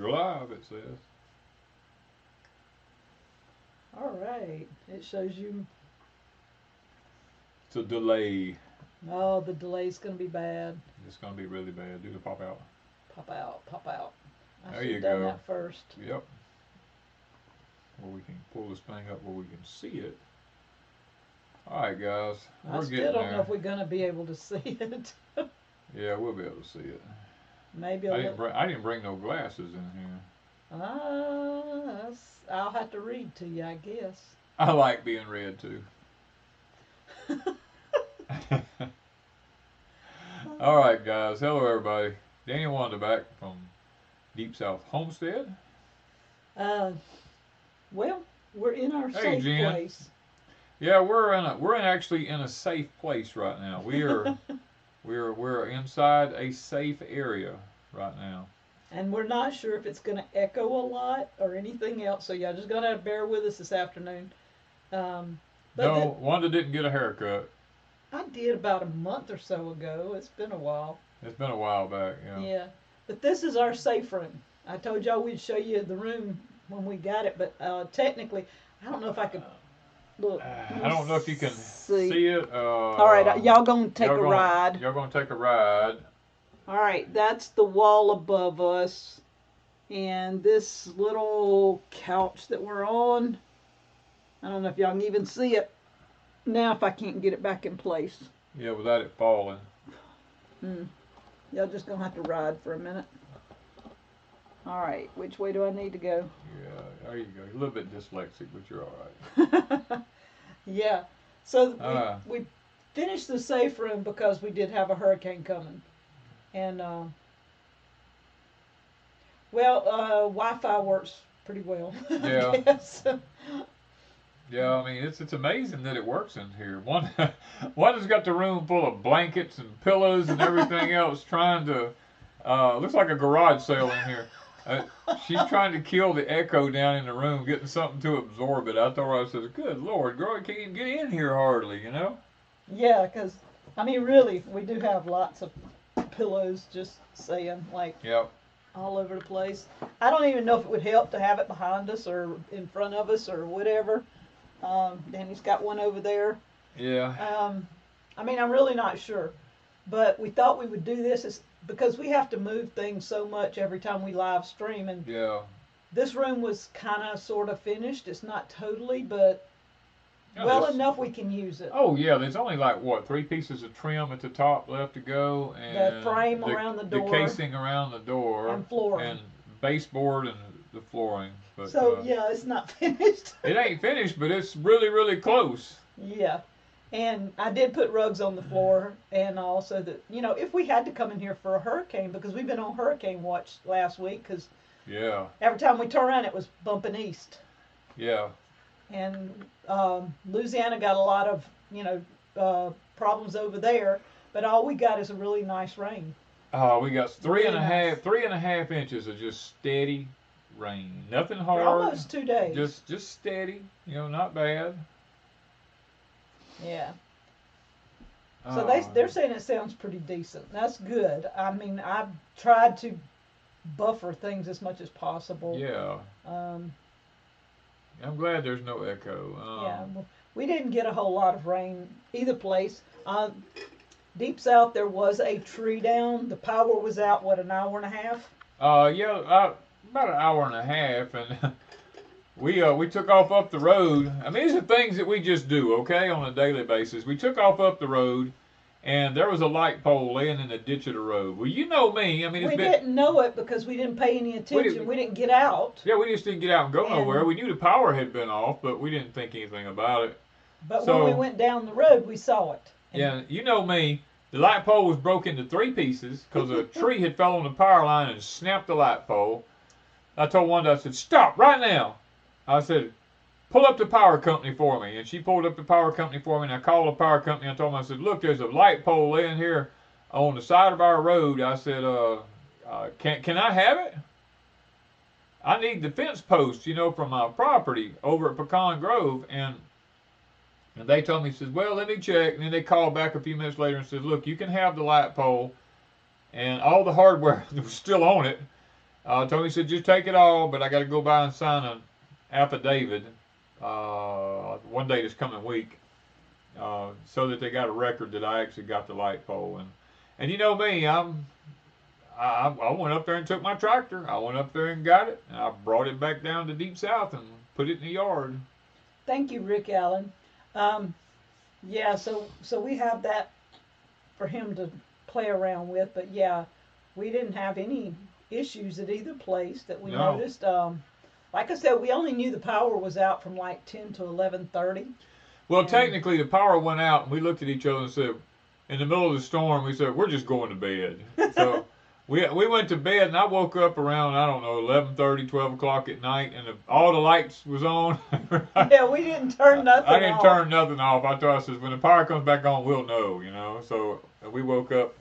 You're live, it says. All right. It shows you. It's a delay. Oh, the delay's going to be bad. It's going to be really bad. Do the pop out. Pop out, pop out. I There should you have done go. that first. Yep. Where we can pull this thing up where we can see it. Alright, guys. I We're still getting don't know there. if we're going to be able to see it. Yeah, we'll be able to see it. Maybe a little. I didn't bring no glasses in here. I'll have to read to you, I guess. I like being read to. Alright, guys. Hello, everybody. Danny and Wanda back from Deepsouth Homestead. Well, we're in our Hey, safe Jen. place. Yeah, we're actually in a safe place right now. We're inside a safe area right now. And we're not sure if it's going to echo a lot or anything else, so y'all just going to have to bear with us this afternoon. But No, Wanda didn't get a haircut. I did about a month or so ago. It's been a while. It's been a while back, yeah. Yeah. But this is our safe room. I told y'all we'd show you the room when we got it, but technically, I don't know if I could look. I don't know if you can see it. All right, y'all gonna take a ride. Y'all gonna take a ride. All right, that's the wall above us, and this little couch that we're on. I don't know if y'all can even see it now. If I can't get it back in place. Yeah, without it falling. Y'all just gonna have to ride for a minute. All right, which way do I need to go? Yeah, there you go. You're a little bit dyslexic, but you're all right. Yeah. So we finished the safe room because we did have a hurricane coming, and Wi-Fi works pretty well. Yeah. I guess. Yeah, I mean it's amazing that it works in here. Wanda's got the room full of blankets and pillows and everything else, trying to. Looks like a garage sale in here. She's trying to kill the echo down in the room, getting something to absorb it. I told her, I said, "Good Lord, girl, you can't even get in here hardly, you know." Yeah, because I mean, really, we do have lots of pillows. Just saying, like. Yep. All over the place. I don't even know if it would help to have it behind us or in front of us or whatever. Danny's got one over there. Yeah. I mean, I'm really not sure. But we thought we would do this because we have to move things so much every time we live stream. And Yeah. this room was kind of sort of finished. It's not totally, but Yeah, well enough we can use it. Oh yeah, there's only like what 3 pieces of trim at the top left to go, and The frame around the door, the casing around the door, and flooring, and baseboard and the flooring. But, so yeah, it's not finished. It ain't finished, but it's really, really close. Yeah, and I did put rugs on the floor, and also that if we had to come in here for a hurricane, because we've been on hurricane watch last week, because Yeah. every time we turn around it was bumping east. Yeah. And Louisiana got a lot of problems over there, but all we got is a really nice rain. We got three and a half inches of just steady rain. Nothing hard. For almost 2 days. Just steady. Not bad. Yeah. So they're saying it sounds pretty decent. That's good. I mean, I've tried to buffer things as much as possible. Yeah. I'm glad there's no echo. Yeah, we didn't get a whole lot of rain either place. Deep South, there was a tree down. The power was out, an hour and a half? Yeah, about an hour and a half, and we took off up the road. I mean, these are things that we just do, okay, on a daily basis. We took off up the road, and there was a light pole laying in the ditch of the road. Well, you know me. I mean, we didn't know it because we didn't pay any attention. We didn't get out. Yeah, we just didn't get out and go nowhere. We knew the power had been off, but we didn't think anything about it. But when we went down the road, we saw it. Yeah, you know me. The light pole was broke into 3 pieces because a tree had fell on the power line and snapped the light pole. I told Wanda, I said, "Stop right now." I said, "Pull up the power company for me." And she pulled up the power company for me, and I called the power company. I told them, I said, "Look, there's a light pole laying here on the side of our road." I said, can I have it? I need the fence post, from my property over at Pecan Grove. And they told me, said, "Well, let me check." And then they called back a few minutes later and said, "Look, you can have the light pole." And all the hardware was still on it. Tony said, just take it all, but I got to go by and sign an affidavit one day this coming week so that they got a record that I actually got the light pole. And you know me, I went up there and took my tractor. I went up there and got it, and I brought it back down to Deepsouth and put it in the yard. Thank you, Rick Allen. Yeah, so we have that for him to play around with, but yeah, we didn't have any issues at either place that we noticed. Like I said, we only knew the power was out from like 10 to 11:30. Well, technically, the power went out, and we looked at each other and said, in the middle of the storm, we said, we're just going to bed. So we went to bed, and I woke up around, I don't know, 11:30, 12 o'clock at night, and all the lights was on. Yeah, we didn't turn nothing off. I didn't turn nothing off. I thought, I said, when the power comes back on, we'll know, you know. So we woke up.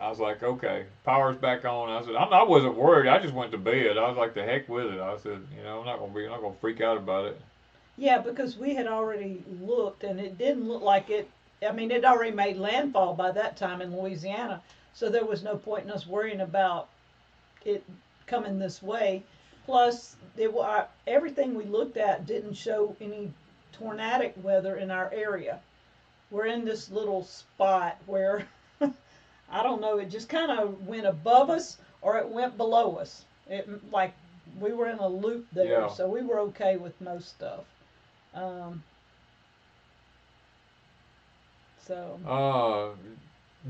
I was like, okay, power's back on. I said, I wasn't worried. I just went to bed. I was like, the heck with it. I said, you know, I'm not gonna freak out about it. Yeah, because we had already looked, and it didn't look like it. I mean, it already made landfall by that time in Louisiana, so there was no point in us worrying about it coming this way. Plus, everything we looked at didn't show any tornadic weather in our area. We're in this little spot where I don't know, it just kind of went above us or it went below us. It like we were in a loop there, so we were okay with most stuff.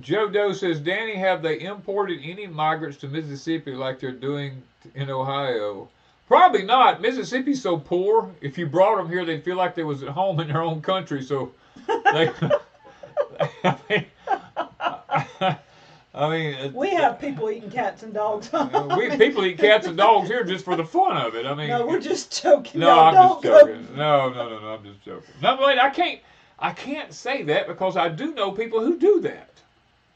Joe Doe says, Danny, have they imported any migrants to Mississippi like they're doing in Ohio? Probably not. Mississippi's so poor. If you brought them here, they'd feel like they was at home in their own country. So, I mean, we have people eating cats and dogs. People eat cats and dogs here just for the fun of it. I mean, no, we're just joking. No, I'm just joking. No, I'm just joking. No, wait, I can't say that because I do know people who do that.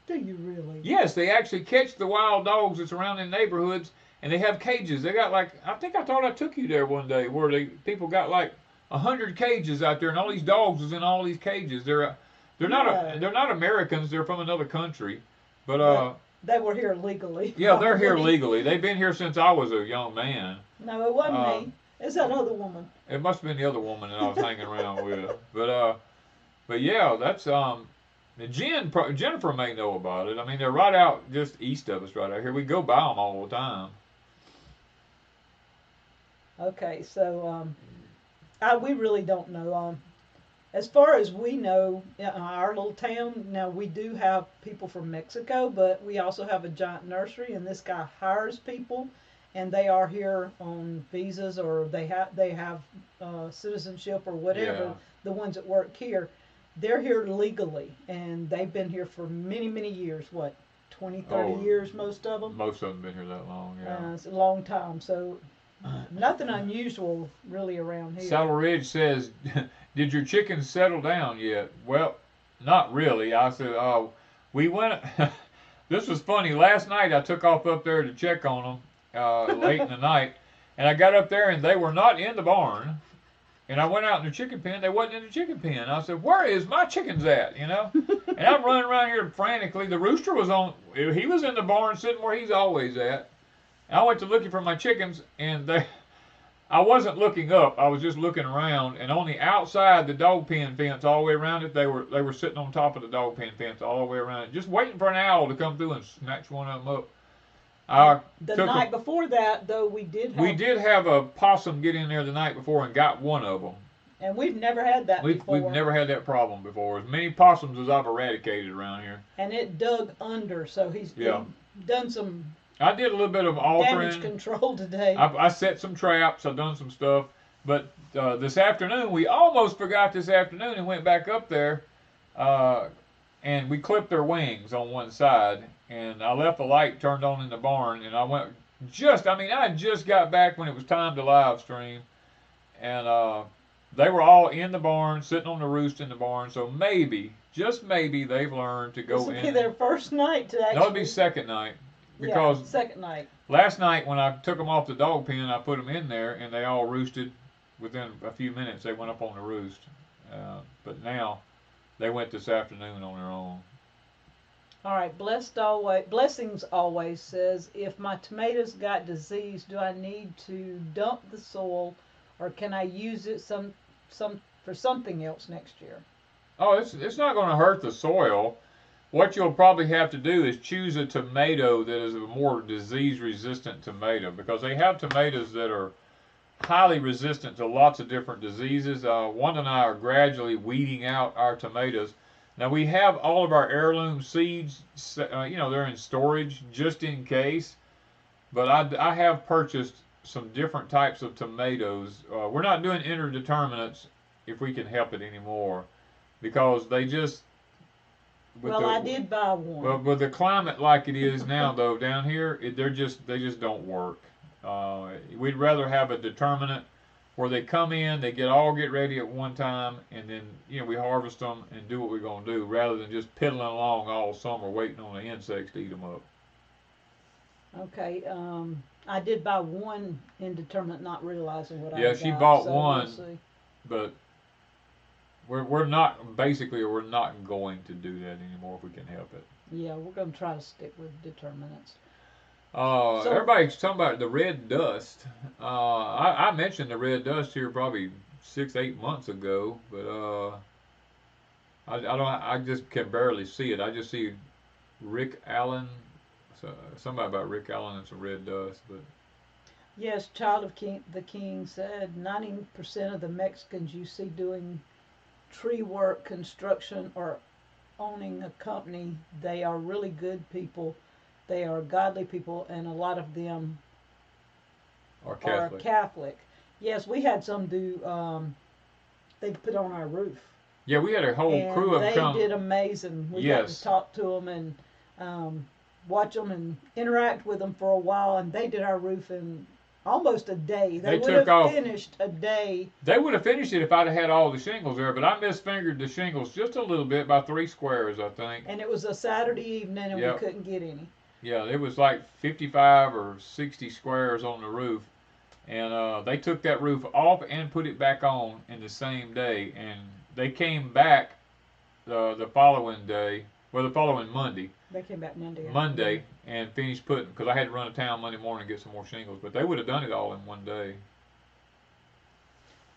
Do you really? Yes, they actually catch the wild dogs that's around in neighborhoods, and they have cages. They got like, I thought I took you there one day where people got like 100 cages out there, and all these dogs is in all these cages. They're not Americans. They're from another country. But they were here legally. Yeah, they're here legally. They've been here since I was a young man. No, it wasn't me. It's that other woman. It must have been the other woman that I was hanging around with. But yeah, that's Jennifer may know about it. I mean, they're right out just east of us, right out here. We go by them all the time. Okay, so we really don't know. As far as we know, our little town, now we do have people from Mexico, but we also have a giant nursery, and this guy hires people, and they are here on visas or they have citizenship or whatever. Yeah. The ones that work here, they're here legally, and they've been here for many, many years. What, 20, 30 years, most of them? Most of them been here that long, yeah. It's a long time, so nothing unusual really around here. Saddle Ridge says, did your chickens settle down yet? Well, not really. I said, we went, this was funny. Last night I took off up there to check on them late in the night, and I got up there and they were not in the barn. And I went out in the chicken pen. They wasn't in the chicken pen. I said, where is my chickens at, you know? And I'm running around here frantically. The rooster was he was in the barn sitting where he's always at. And I went to looking for my chickens, and I wasn't looking up. I was just looking around. And on the outside, the dog pen fence all the way around it, they were sitting on top of the dog pen fence all the way around it, just waiting for an owl to come through and snatch one of them up. The night before that, though, we did have a possum get in there the night before and got one of them. And we've never had that before. We've never had that problem before. As many possums as I've eradicated around here. And it dug under, so he's done some. I did a little bit of altering. Damage control today. I set some traps. I've done some stuff. But this afternoon, we almost forgot this afternoon and went back up there. And we clipped their wings on one side. And I left the light turned on in the barn. And I just got back when it was time to live stream. And they were all in the barn, sitting on the roost in the barn. So maybe, just maybe, they've learned to go in. This will be their first night to actually. That'll be second night. Because second night. Last night when I took them off the dog pen, I put them in there, and they all roosted. Within a few minutes, they went up on the roost. But now, they went this afternoon on their own. All right, Blessings always says, if my tomatoes got disease, do I need to dump the soil, or can I use it for something else next year? Oh, it's not going to hurt the soil. What you'll probably have to do is choose a tomato that is a more disease-resistant tomato, because they have tomatoes that are highly resistant to lots of different diseases. Wanda and I are gradually weeding out our tomatoes. Now we have all of our heirloom seeds, they're in storage just in case. But I have purchased some different types of tomatoes. We're not doing interdeterminates if we can help it anymore, because they just. I did buy one. Well, with the climate like it is now, though, down here, they just don't work. We'd rather have a determinant where they come in, they get ready at one time, and then we harvest them and do what we're gonna do, rather than just piddling along all summer waiting on the insects to eat them up. Okay, I did buy one indeterminate, not realizing what I got. Yeah, she bought so one, we'll but we're not going to do that anymore if we can help it. Yeah, we're gonna try to stick with determinants. Everybody's talking about the red dust. I mentioned the red dust here probably 6-8 months ago, but I just can barely see it. I just see Rick Allen, somebody about Rick Allen and some red dust, but. Yes, Child of the King said 90% of the Mexicans you see doing tree work, construction, or owning a company, they are really good people. They are godly people, and a lot of them are Catholic. Yes, we had some do. They put on our roof. Yeah, we had a whole crew of them. They did amazing. We got to talk to them and watch them and interact with them for a while, and they did our roof in almost a day. They would have finished a day. They would have finished it if I'd have had all the shingles there, but I misfingered the shingles just a little bit, by 3 squares, I think. And it was a Saturday evening, and we couldn't get any. Yeah, it was like 55 or 60 squares on the roof, and they took that roof off and put it back on in the same day, and they came back the following day, the following Monday. They came back Monday. Monday, and finished putting, because I had to run to town Monday morning and get some more shingles, but they would have done it all in one day.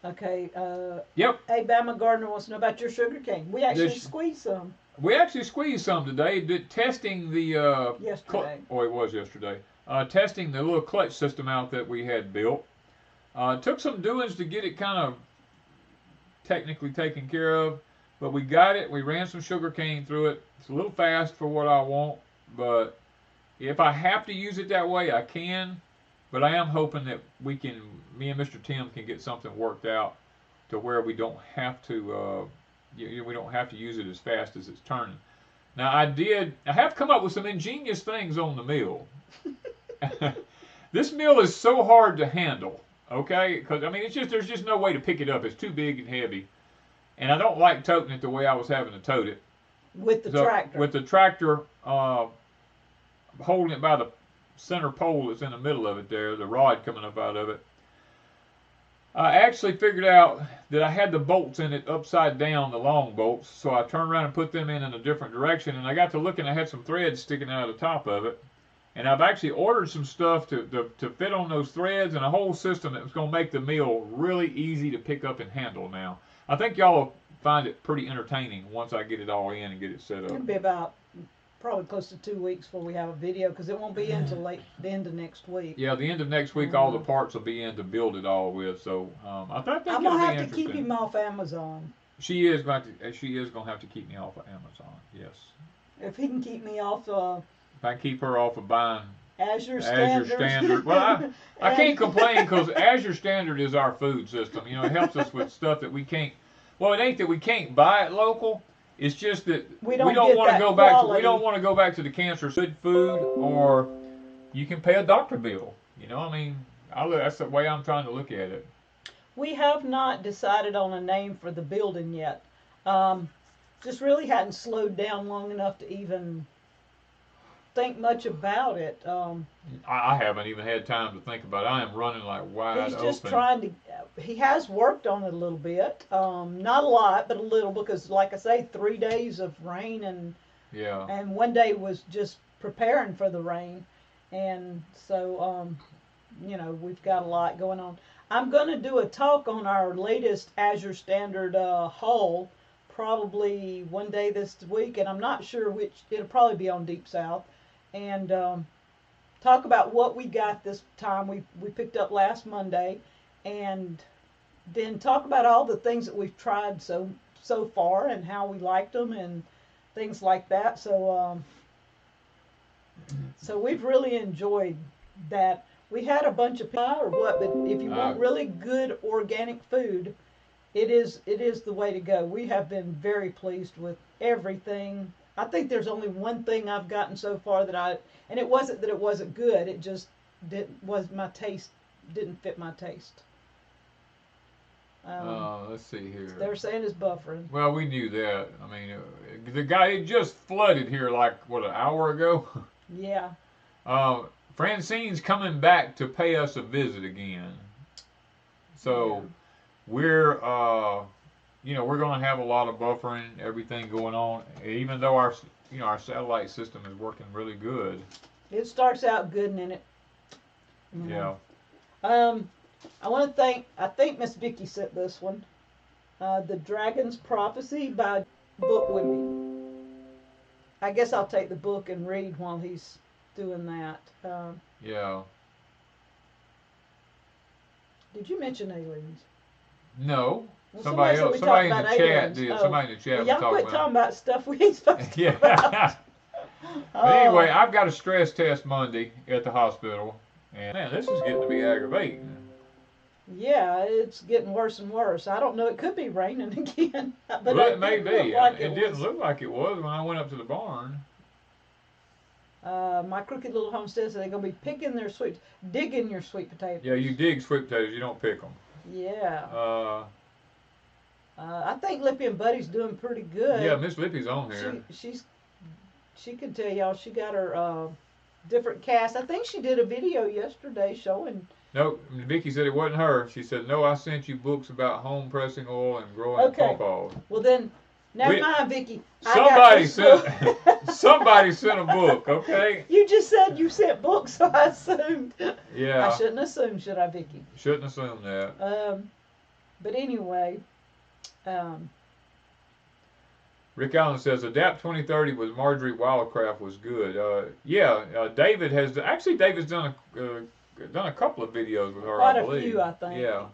Okay. Yep. Hey, Bama Gardner wants to know about your sugar cane. We actually squeezed some. We actually squeezed some today. Testing the yesterday. It was yesterday. Testing the little clutch system out that we had built. Took some doings to get it kind of technically taken care of, but we got it. We ran some sugar cane through it. It's a little fast for what I want, but if I have to use it that way, I can. But I am hoping that me and Mr. Tim can get something worked out to where we don't have to. We don't have to use it as fast as it's turning. Now I have come up with some ingenious things on the mill. This mill is so hard to handle, okay? Because there's just no way to pick it up. It's too big and heavy, and I don't like toting it the way I was having to tote it. With the tractor. With the tractor holding it by the center pole that's in the middle of it there, the rod coming up out of it. I actually figured out that I had the bolts in it upside down, the long bolts, so I turned around and put them in a different direction, and I got to looking, I had some threads sticking out of the top of it, and I've actually ordered some stuff to fit on those threads, and a whole system that was going to make the mill really easy to pick up and handle now. I think y'all will find it pretty entertaining once I get it all in and get it set up. It'll be about probably close to 2 weeks before we have a video, because it won't be until the end of next week. Yeah, the end of next week, all the parts will be in to build it all with. So I think I'm gonna have to keep him off Amazon. She is going to have to keep me off of Amazon. Yes. If he can keep me off. If I keep her off of buying Azure Standard. Well, I can't complain, because Azure Standard is our food system. It helps us with stuff that we can't. Well, it ain't that we can't buy it local. It's just that we don't want to go back. We don't want to go back to the cancer food, or you can pay a doctor bill. That's the way I'm trying to look at it. We have not decided on a name for the building yet. Just really hadn't slowed down long enough to even think much about it. I haven't even had time to think about it. I am running like wide open. He's just trying to. He has worked on it a little bit, not a lot, but a little, because, like I say, 3 days of rain and Yeah. And one day was just preparing for the rain. And so, you know, we've got a lot going on. I'm going to do a talk on our latest Azure Standard haul probably one day this week, and I'm not sure which. It'll probably be on Deepsouth, and talk about what we got this time. We picked up last Monday, and then talk about all the things that we've tried so far and how we liked them and things like that. So so we've really enjoyed that. We had a bunch of pie or what, but if you want really good organic food, it is the way to go. We have been very pleased with everything. I think there's only one thing I've gotten so far and it wasn't that it wasn't good. It just my taste didn't fit my taste. Let's see here. They're saying it's buffering. Well, we knew that. I mean, the guy, it just flooded here like, what, an hour ago? Yeah. Francine's coming back to pay us a visit again. So we're, you know, we're going to have a lot of buffering, everything going on, even though our, you know, our satellite system is working really good. It starts out good, and it. Yeah. I want to thank. I think Miss Vicky sent this one. The Dragon's Prophecy by book with me. I guess I'll take the book and read while he's doing that. Yeah. Did you mention aliens? No. Well, somebody else. Somebody in the chat aliens. did. Oh. Somebody in the chat Well, was y'all quit talking about stuff we ain't supposed to. Yeah. But anyway, I've got a stress test Monday at the hospital, and man, this is getting to be aggravating. Yeah, it's getting worse and worse. I don't know. It could be raining again. But Well, it may be. Like it didn't look like it was when I went up to the barn. My crooked little homestead said they're going to be digging your sweet potatoes. Yeah, you dig sweet potatoes, you don't pick them. Yeah. I think Lippy and Buddy's doing pretty good. Yeah, Miss Lippy's on here. She can tell y'all she got her different cast. I think she did a video yesterday showing. No, Vicky said it wasn't her. She said, no, I sent you books about home pressing oil and growing pawpaws. Well then, never mind, Vicky. Somebody sent a book, okay? You just said you sent books, so I assumed. Yeah. I shouldn't assume, should I, Vicky? Shouldn't assume that. But anyway, Rick Allen says, Adapt 2030 with Marjorie Wildcraft was good. David's done a couple of videos with her, quite I believe. a few, I think. Yeah.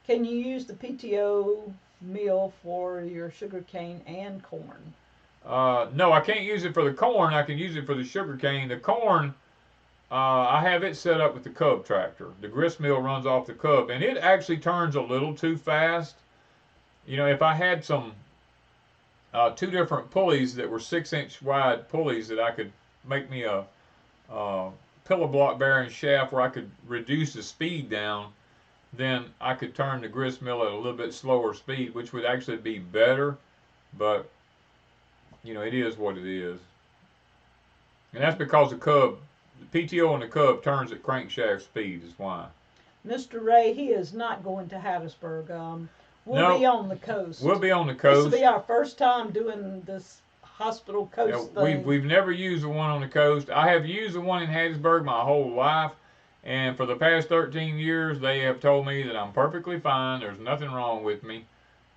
Can you use the PTO meal for your sugar cane and corn? No, I can't use it for the corn. I can use it for the sugar cane. The corn, I have it set up with the cub tractor. The grist mill runs off the cub, and it actually turns a little too fast. You know, if I had some two different pulleys that were 6-inch wide pulleys that I could make me a pillow block bearing shaft where I could reduce the speed down, then I could turn the grist mill at a little bit slower speed, which would actually be better. But you know, it is what it is, and that's because the PTO on the cub turns at crankshaft speed. Is why. Mr. Ray, he is not going to Hattiesburg. We'll be on the coast. We'll be on the coast. This will be our first time doing this hospital coast thing. We've never used the one on the coast. I have used the one in Hattiesburg my whole life, and for the past 13 years, they have told me that I'm perfectly fine. There's nothing wrong with me,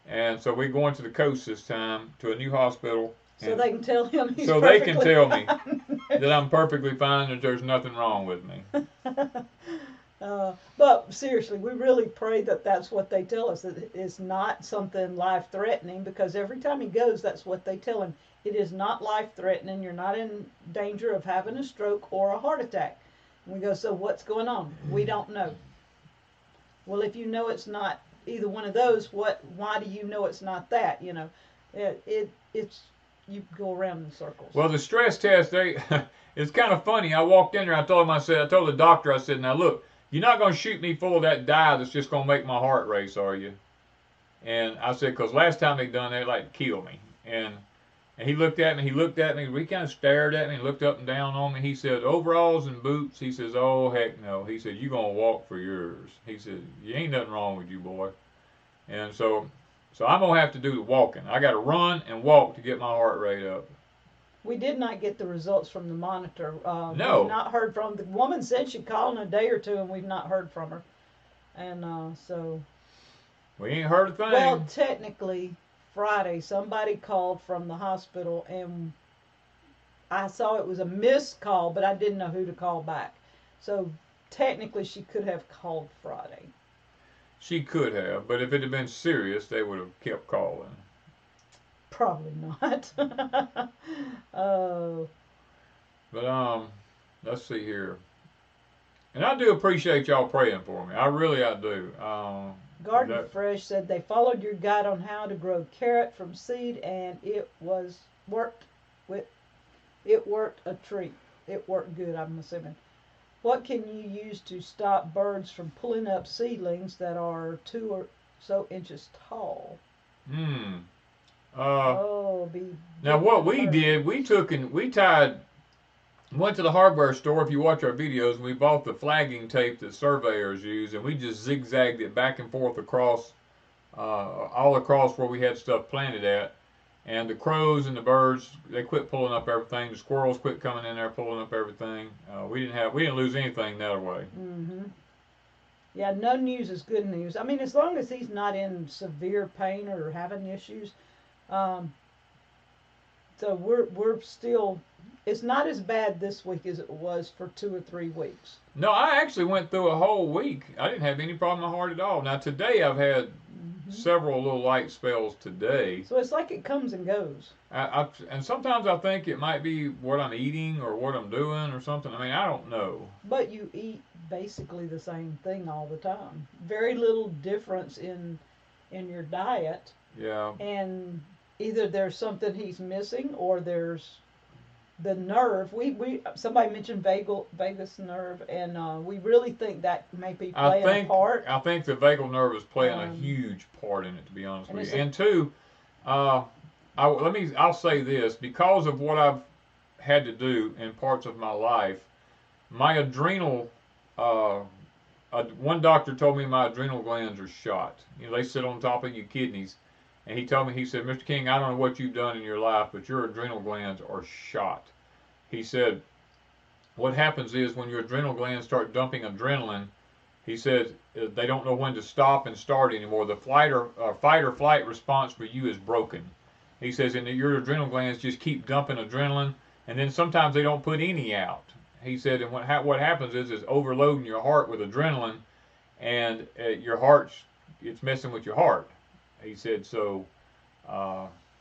and so we're going to the coast this time to a new hospital. So they can tell him he's so they can tell fine. me that I'm perfectly fine, that there's nothing wrong with me. But seriously, we really pray that that's what they tell us, that it's not something life-threatening, because every time he goes, that's what they tell him. It is not life-threatening. You're not in danger of having a stroke or a heart attack. And we go, so what's going on? We don't know. Well, if you know it's not either one of those, why do you know it's not that? You know, it's you go around in circles. Well, the stress test, it's kind of funny. I walked in there, I told the doctor, I said, now look, you're not going to shoot me full of that dye that's just going to make my heart race, are you? And I said, because last time they done that, it like killed me. And he looked at me, we kind of stared at me, and looked up and down on me. He said, overalls and boots. He says, oh, heck no. He said, you're going to walk for yours. He said, you ain't nothing wrong with you, boy. And so So I'm gonna have to do the walking. I got to run and walk to get my heart rate up. We did not get the results from the monitor. No. We've not heard from the woman. Said she'd call in a day or two, and we've not heard from her. And so. We ain't heard a thing. Well, technically, Friday somebody called from the hospital, and I saw it was a missed call, but I didn't know who to call back. So technically, she could have called Friday. She could have, but if it had been serious, they would have kept calling. Probably not. Oh. But let's see here. And I do appreciate y'all praying for me. I do. Garden Fresh said they followed your guide on how to grow carrot from seed, and it worked a treat. It worked good, I'm assuming. What can you use to stop birds from pulling up seedlings that are 2 or so inches tall? Now what we did, we went to the hardware store. If you watch our videos, we bought the flagging tape that surveyors use, and we just zigzagged it back and forth across, all across where we had stuff planted at. And the crows and the birds, they quit pulling up everything. The squirrels quit coming in there pulling up everything. We didn't lose anything that way. Yeah, no news is good news. I mean, as long as he's not in severe pain or having issues. So we're still. It's not as bad this week as it was for 2 or 3 weeks. No, I actually went through a whole week. I didn't have any problem with my heart at all. Now today I've had several little light spells today. So it's like it comes and goes. And sometimes I think it might be what I'm eating or what I'm doing or something. I mean, I don't know. But you eat basically the same thing all the time. Very little difference in your diet. Yeah. And either there's something he's missing or there's the nerve. Somebody mentioned vagus nerve, and we really think that may be playing a part. I think the vagal nerve is playing a huge part in it, to be honest with you. And two, I'll say this, because of what I've had to do in parts of my life, my adrenal. One doctor told me my adrenal glands are shot. You know, they sit on top of your kidneys. And he told me, he said, Mr. King, I don't know what you've done in your life, but your adrenal glands are shot. He said, what happens is when your adrenal glands start dumping adrenaline, he said, they don't know when to stop and start anymore. The fight or flight response for you is broken. He says, and your adrenal glands just keep dumping adrenaline, and then sometimes they don't put any out. He said, and what happens is overloading your heart with adrenaline, and your heart's, it's messing with your heart. He said, so,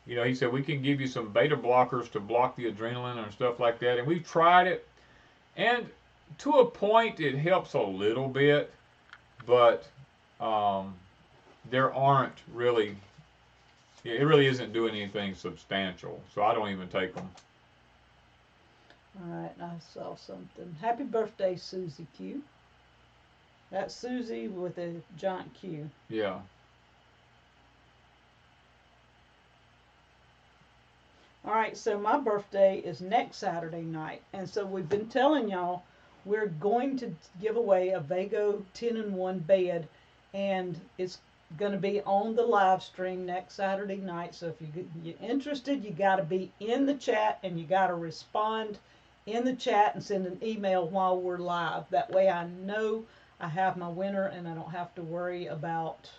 he said, we can give you some beta blockers to block the adrenaline and stuff like that. And we've tried it. And to a point, it helps a little bit. But there aren't really, it really isn't doing anything substantial. So I don't even take them. All right, I saw something. Happy birthday, Susie Q. That's Susie with a giant Q. Yeah. All right, so my birthday is next Saturday night, and so we've been telling y'all we're going to give away a Vago 10-in-1 bed, and it's going to be on the live stream next Saturday night. So if you're interested, you got to be in the chat, and you got to respond in the chat and send an email while we're live. That way I know I have my winner, and I don't have to worry about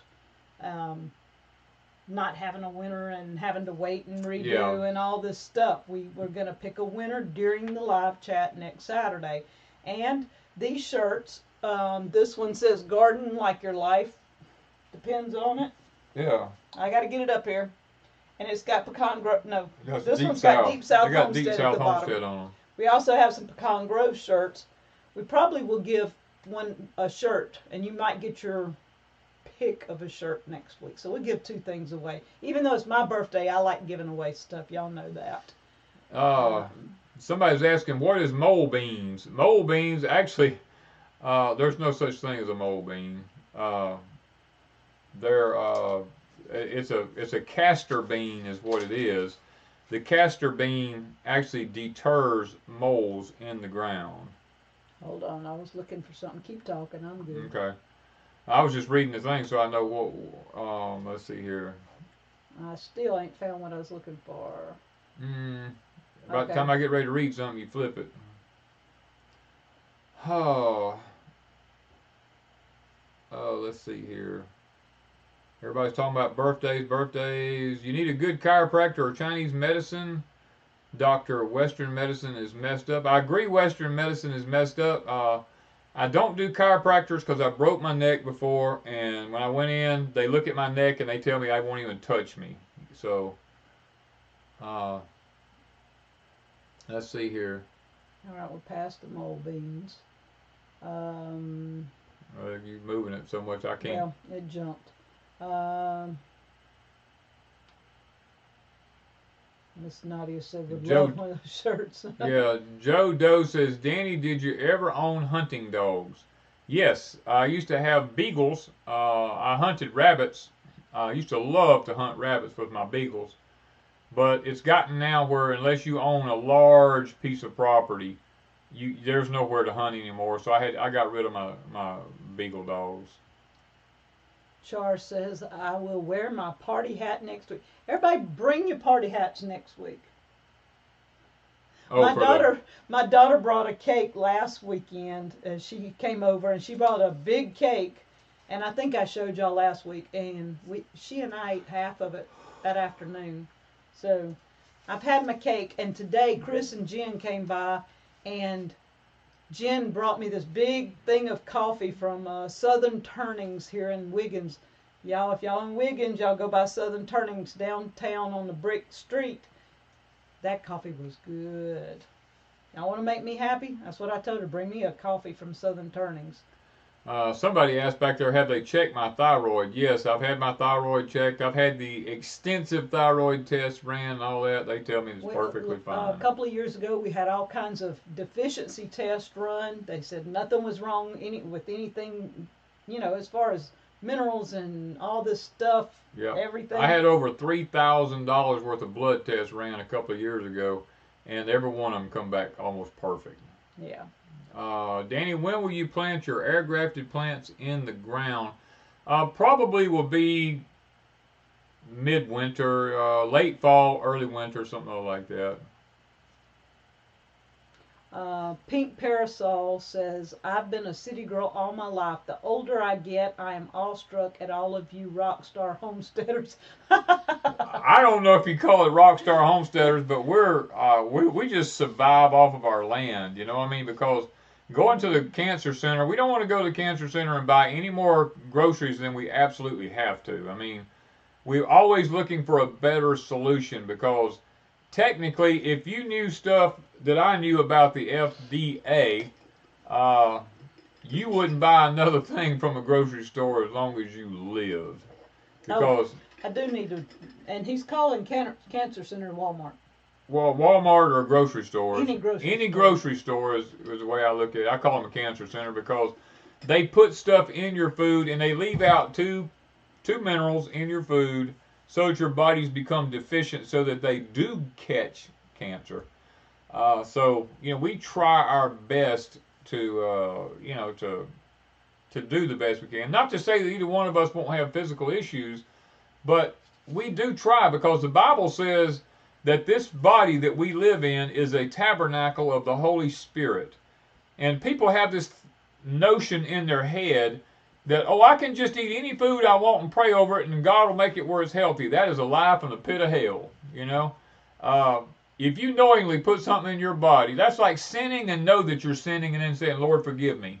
not having a winner and having to wait and redo and all this stuff. We're going to pick a winner during the live chat next Saturday. And these shirts, this one says garden like your life depends on it. Yeah. I got to get it up here. And it's got pecan grove. No, this one's got Deep South got Homestead Deep at South the bottom. Homestead on them. We also have some pecan grove shirts. We probably will give one a shirt, and you might get your pick of a shirt next week. So we'll give 2 things away. Even though it's my birthday, I like giving away stuff. Y'all know that. Somebody's asking, what is mole beans? Mole beans, actually, there's no such thing as a mole bean. It's a castor bean is what it is. The castor bean actually deters moles in the ground. Hold on, I was looking for something. Keep talking, I'm good. Okay. I was just reading the thing so I know what, let's see here. I still ain't found what I was looking for. By the time I get ready to read something, you flip it. Oh, let's see here. Everybody's talking about birthdays. You need a good chiropractor or Chinese medicine. Doctor, Western medicine is messed up. I agree Western medicine is messed up. I don't do chiropractors because I broke my neck before, and when I went in, they look at my neck and they tell me I won't even touch me. So, let's see here. All right, we're past the mole beans. You're moving it so much I can't. Well, it jumped. Miss Nadia said would love one of those shirts. Yeah, Joe Doe says, Danny, did you ever own hunting dogs? Yes, I used to have beagles. I hunted rabbits. I used to love to hunt rabbits with my beagles. But it's gotten now where unless you own a large piece of property, there's nowhere to hunt anymore. So I got rid of my beagle dogs. Char says, I will wear my party hat next week. Everybody bring your party hats next week. Oh, my daughter brought a cake last weekend. She came over and she brought a big cake. And I think I showed y'all last week. And she and I ate half of it that afternoon. So I've had my cake. And today Chris and Jen came by. And Jen brought me this big thing of coffee from Southern Turnings here in Wiggins. Y'all, if y'all in Wiggins, y'all go by Southern Turnings downtown on the brick street. That coffee was good. Y'all want to make me happy? That's what I told her. Bring me a coffee from Southern Turnings. Somebody asked back there, have they checked my thyroid? Yes, I've had my thyroid checked. I've had the extensive thyroid test ran and all that. They tell me it's perfectly fine. A couple of years ago, we had all kinds of deficiency tests run. They said nothing was wrong with anything, as far as minerals and all this stuff, everything. I had over $3,000 worth of blood tests ran a couple of years ago, and every one of them come back almost perfect. Yeah. Danny, when will you plant your air-grafted plants in the ground? Probably will be midwinter, late fall, early winter, something like that. Pink Parasol says, I've been a city girl all my life. The older I get, I am awestruck at all of you rock star homesteaders. I don't know if you call it rock star homesteaders, but we just survive off of our land, you know what I mean? Because going to the cancer center, we don't want to go to the cancer center and buy any more groceries than we absolutely have to. I mean, we're always looking for a better solution because technically, if you knew stuff that I knew about the FDA, you wouldn't buy another thing from a grocery store as long as you lived. Because I do need to, and he's calling cancer center Walmart. Well, Walmart or grocery stores. Any grocery store is the way I look at it. I call them a cancer center because they put stuff in your food and they leave out two minerals in your food so that your bodies become deficient so that they do catch cancer. So we try our best to do the best we can. Not to say that either one of us won't have physical issues, but we do try because the Bible says that this body that we live in is a tabernacle of the Holy Spirit. And people have this notion in their head that, I can just eat any food I want and pray over it and God will make it where it's healthy. That is a lie from the pit of hell, If you knowingly put something in your body, that's like sinning and know that you're sinning and then saying, Lord, forgive me.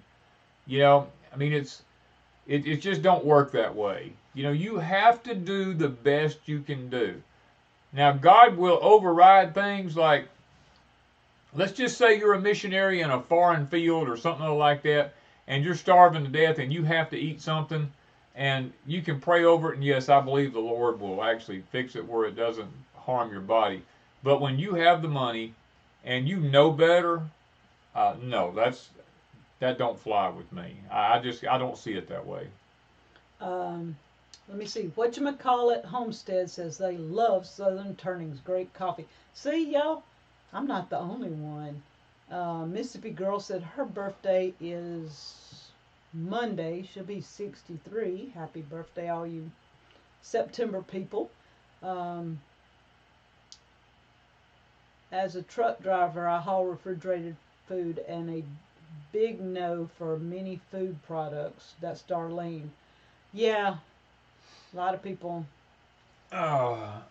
It just don't work that way. You have to do the best you can do. Now, God will override things like, let's just say you're a missionary in a foreign field or something like that, and you're starving to death and you have to eat something, and you can pray over it, and yes, I believe the Lord will actually fix it where it doesn't harm your body. But when you have the money and you know better, no, that don't fly with me. I don't see it that way. Let me see. Whatchamacallit Homestead says they love Southern Turnings. Great coffee. See, y'all? I'm not the only one. Mississippi Girl said her birthday is Monday. She'll be 63. Happy birthday, all you September people. As a truck driver, I haul refrigerated food, and a big no for many food products. That's Darlene. Yeah, a lot of people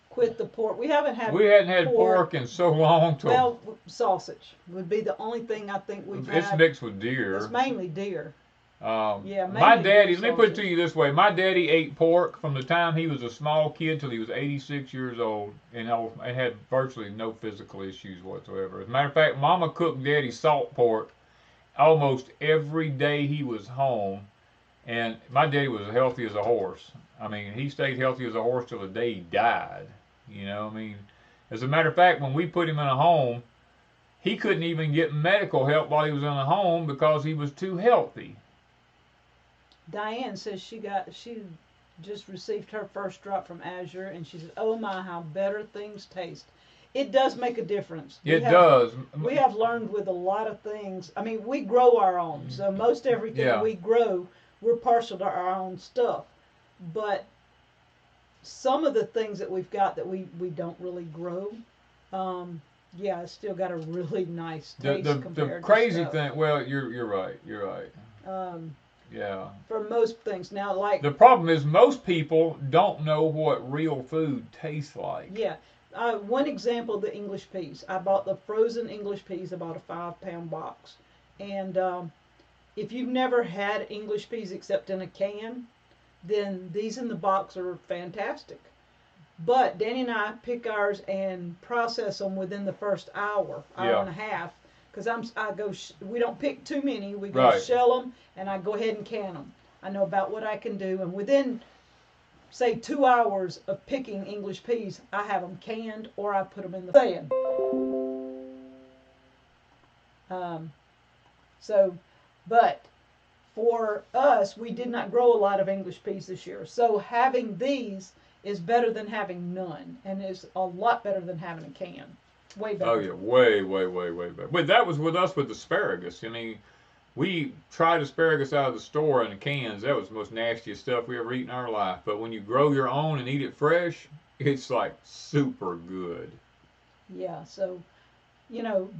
quit the pork. We haven't had. We hadn't had pork in so long. Well, sausage would be the only thing I think we've had. It's mixed with deer. It's mainly deer. Yeah, my daddy, let me put it to you this way. My daddy ate pork from the time he was a small kid till he was 86 years old, and had virtually no physical issues whatsoever. As a matter of fact, Mama cooked Daddy salt pork almost every day he was home, and my daddy was as healthy as a horse. I mean, he stayed healthy as a horse till the day he died. You know, I mean, as a matter of fact, when we put him in a home, he couldn't even get medical help while he was in a home because he was too healthy. Diane says she just received her first drop from Azure, and she said, "Oh my, how better things taste." It does make a difference. It does. We have learned with a lot of things. I mean, we grow our own, so most everything we grow, we're partial to our own stuff. But some of the things that we've got that we don't really grow, it's still got a really nice taste compared the crazy to stuff. thing. Well, you're right. You're right. Yeah. For most things. Now, like... The problem is most people don't know what real food tastes like. Yeah. One example, the English peas. I bought the frozen English peas, about a 5-pound box. And if you've never had English peas except in a can, then these in the box are fantastic. But Danny and I pick ours and process them within the first hour and a half. Because we don't pick too many. We go shell them, and I go ahead and can them. I know about what I can do, and within, say, 2 hours of picking English peas, I have them canned, or I put them in the fan. But for us, we did not grow a lot of English peas this year. So having these is better than having none, and is a lot better than having a can. Way better. Oh yeah, way better. But that was with us with asparagus. I mean, we tried asparagus out of the store in the cans. That was the most nastiest stuff we ever eaten in our life. But when you grow your own and eat it fresh, it's like super good. Yeah, so,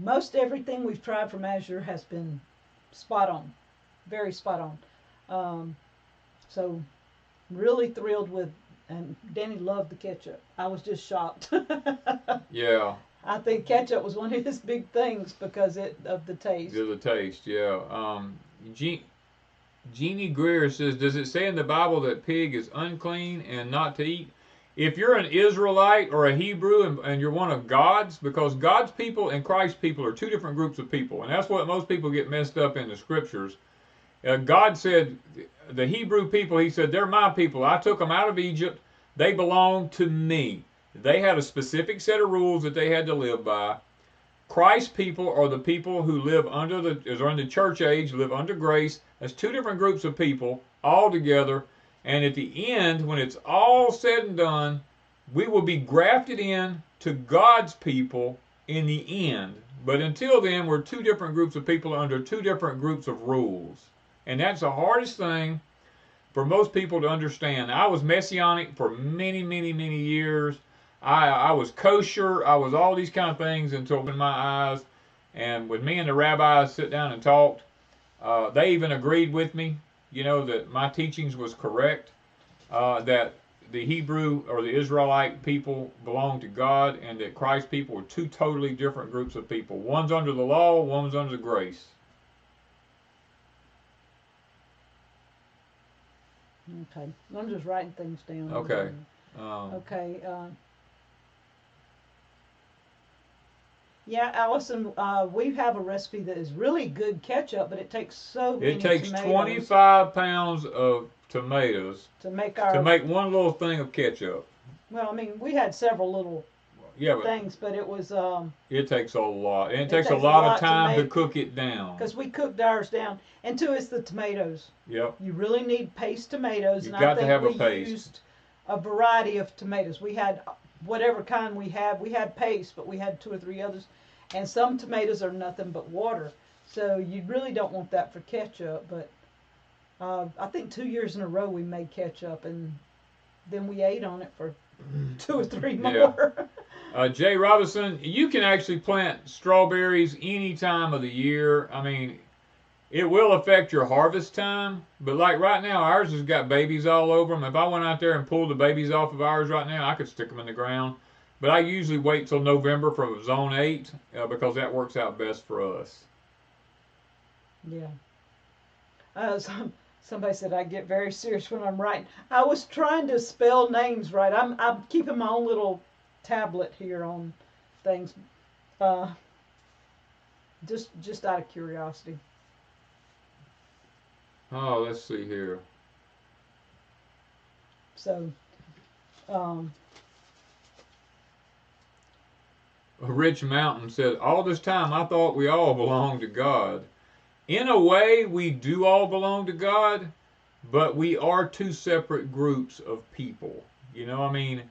most everything we've tried from Azure has been spot on. Very spot on. So, really thrilled with, and Danny loved the ketchup. I was just shocked. Yeah. I think ketchup was one of his big things because of the taste. The taste, yeah. Jeannie Greer says, does it say in the Bible that pig is unclean and not to eat? If you're an Israelite or a Hebrew and you're one of God's, because God's people and Christ's people are two different groups of people, and that's what most people get messed up in the scriptures. God said, the Hebrew people, he said, they're my people. I took them out of Egypt. They belong to me. They had a specific set of rules that they had to live by. Christ's people are the people who live are in the church age, live under grace. That's two different groups of people all together. And at the end, when it's all said and done, we will be grafted in to God's people in the end. But until then, we're two different groups of people under two different groups of rules. And that's the hardest thing for most people to understand. I was Messianic for many years. I was kosher. I was all these kind of things until I opened my eyes. And when me and the rabbis sit down and talked, they even agreed with me, that my teachings was correct, that the Hebrew or the Israelite people belong to God, and that Christ's people are two totally different groups of people. One's under the law, one's under the grace. Okay, I'm just writing things down. Okay. Okay. Yeah, Allison, we have a recipe that is really good ketchup, but it takes so many tomatoes. It takes 25 pounds of tomatoes to make one little thing of ketchup. Well, I mean, we had several little things, but it was... it takes a lot. And it takes a lot of time to cook it down. Because we cooked ours down. And two, it's the tomatoes. Yep. You really need paste tomatoes. You've got to have a paste. We used a variety of tomatoes. We had whatever kind we had. We had paste, but we had 2 or 3 others. And some tomatoes are nothing but water. So you really don't want that for ketchup. But I think 2 years in a row we made ketchup. And then we ate on it for 2 or 3 Yeah. more. Jay Robinson, you can actually plant strawberries any time of the year. I mean, it will affect your harvest time, but like right now, ours has got babies all over them. If I went out there and pulled the babies off of ours right now, I could stick them in the ground. But I usually wait till November for zone 8 because that works out best for us. Yeah. Somebody said I get very serious when I'm writing. I was trying to spell names right. I'm keeping my own little tablet here on things, uh, just out of curiosity. Oh, let's see here. So, um, Rich Mountain said, all this time I thought we all belonged to God. In a way, we do all belong to God, but we are two separate groups of people. You know, I mean,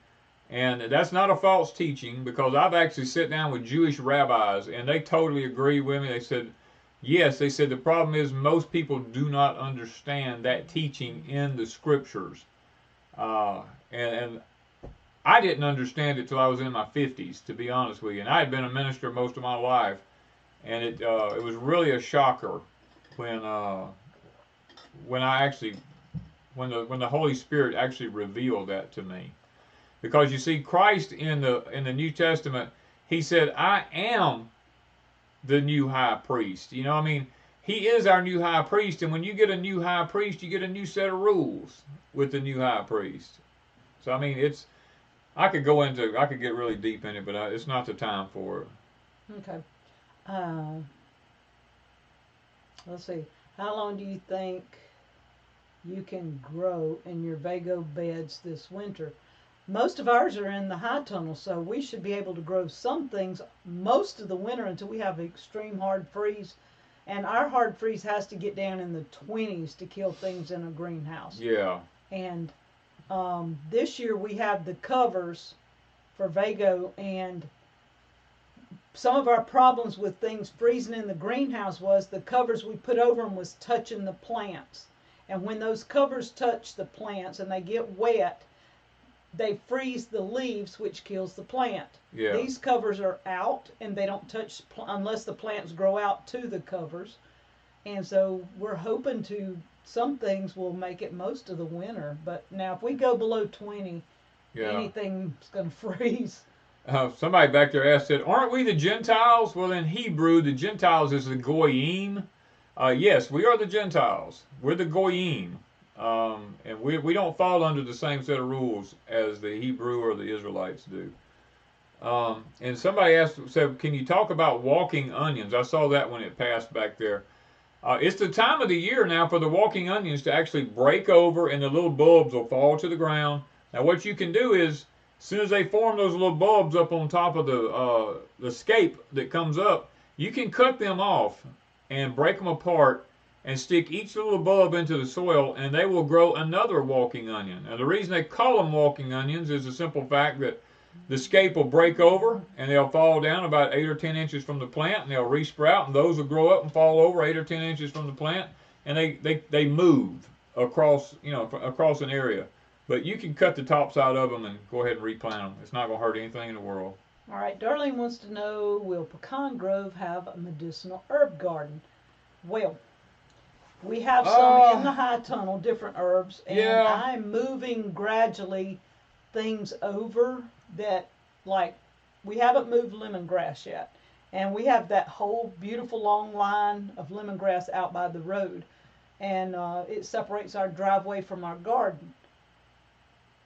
and that's not a false teaching because I've actually sat down with Jewish rabbis and they totally agree with me. They said, yes, they said the problem is most people do not understand that teaching in the scriptures. And I didn't understand it till I was in my 50s, to be honest with you. And I had been a minister most of my life, and it was really a shocker when I actually when the Holy Spirit actually revealed that to me. Because you see, Christ in the New Testament, he said, "I am the new high priest." You know, I mean, he is our new high priest, and when you get a new high priest, you get a new set of rules with the new high priest. So I mean, I could get really deep in it, but it's not the time for it. okay. Let's see. How long do you think you can grow in your Vago beds this winter? Most of ours are in the high tunnel, so we should be able to grow some things most of the winter until we have an extreme hard freeze. And our hard freeze has to get down in the 20s to kill things in a greenhouse. Yeah. And this year we have the covers for Vago, and some of our problems with things freezing in the greenhouse was the covers we put over them was touching the plants. And when those covers touch the plants and they get wet, they freeze the leaves, which kills the plant. Yeah. These covers are out and they don't touch unless the plants grow out to the covers. And so we're hoping some things will make it most of the winter. But now if we go below 20, anything's going to freeze. Somebody back there asked, said, aren't we the Gentiles? Well, in Hebrew, the Gentiles is the Goyim. Yes, we are the Gentiles. We're the Goyim. And we don't fall under the same set of rules as the Hebrew or the Israelites do. And somebody said, can you talk about walking onions? I saw that when it passed back there. It's the time of the year now for the walking onions to actually break over and the little bulbs will fall to the ground. Now what you can do is, as soon as they form those little bulbs up on top of the scape that comes up, you can cut them off and break them apart and stick each little bulb into the soil, and they will grow another walking onion. Now, the reason they call them walking onions is the simple fact that the scape will break over, and they'll fall down about 8 or 10 inches from the plant, and they'll resprout, and those will grow up and fall over 8 or 10 inches from the plant, and they move across, across an area. But you can cut the tops out of them and go ahead and replant them. It's not going to hurt anything in the world. All right, Darlene wants to know, will Pecan Grove have a medicinal herb garden? Well, we have some in the high tunnel, different herbs, and I'm moving gradually things over that, like, we haven't moved lemongrass yet. And we have that whole beautiful long line of lemongrass out by the road. And it separates our driveway from our garden.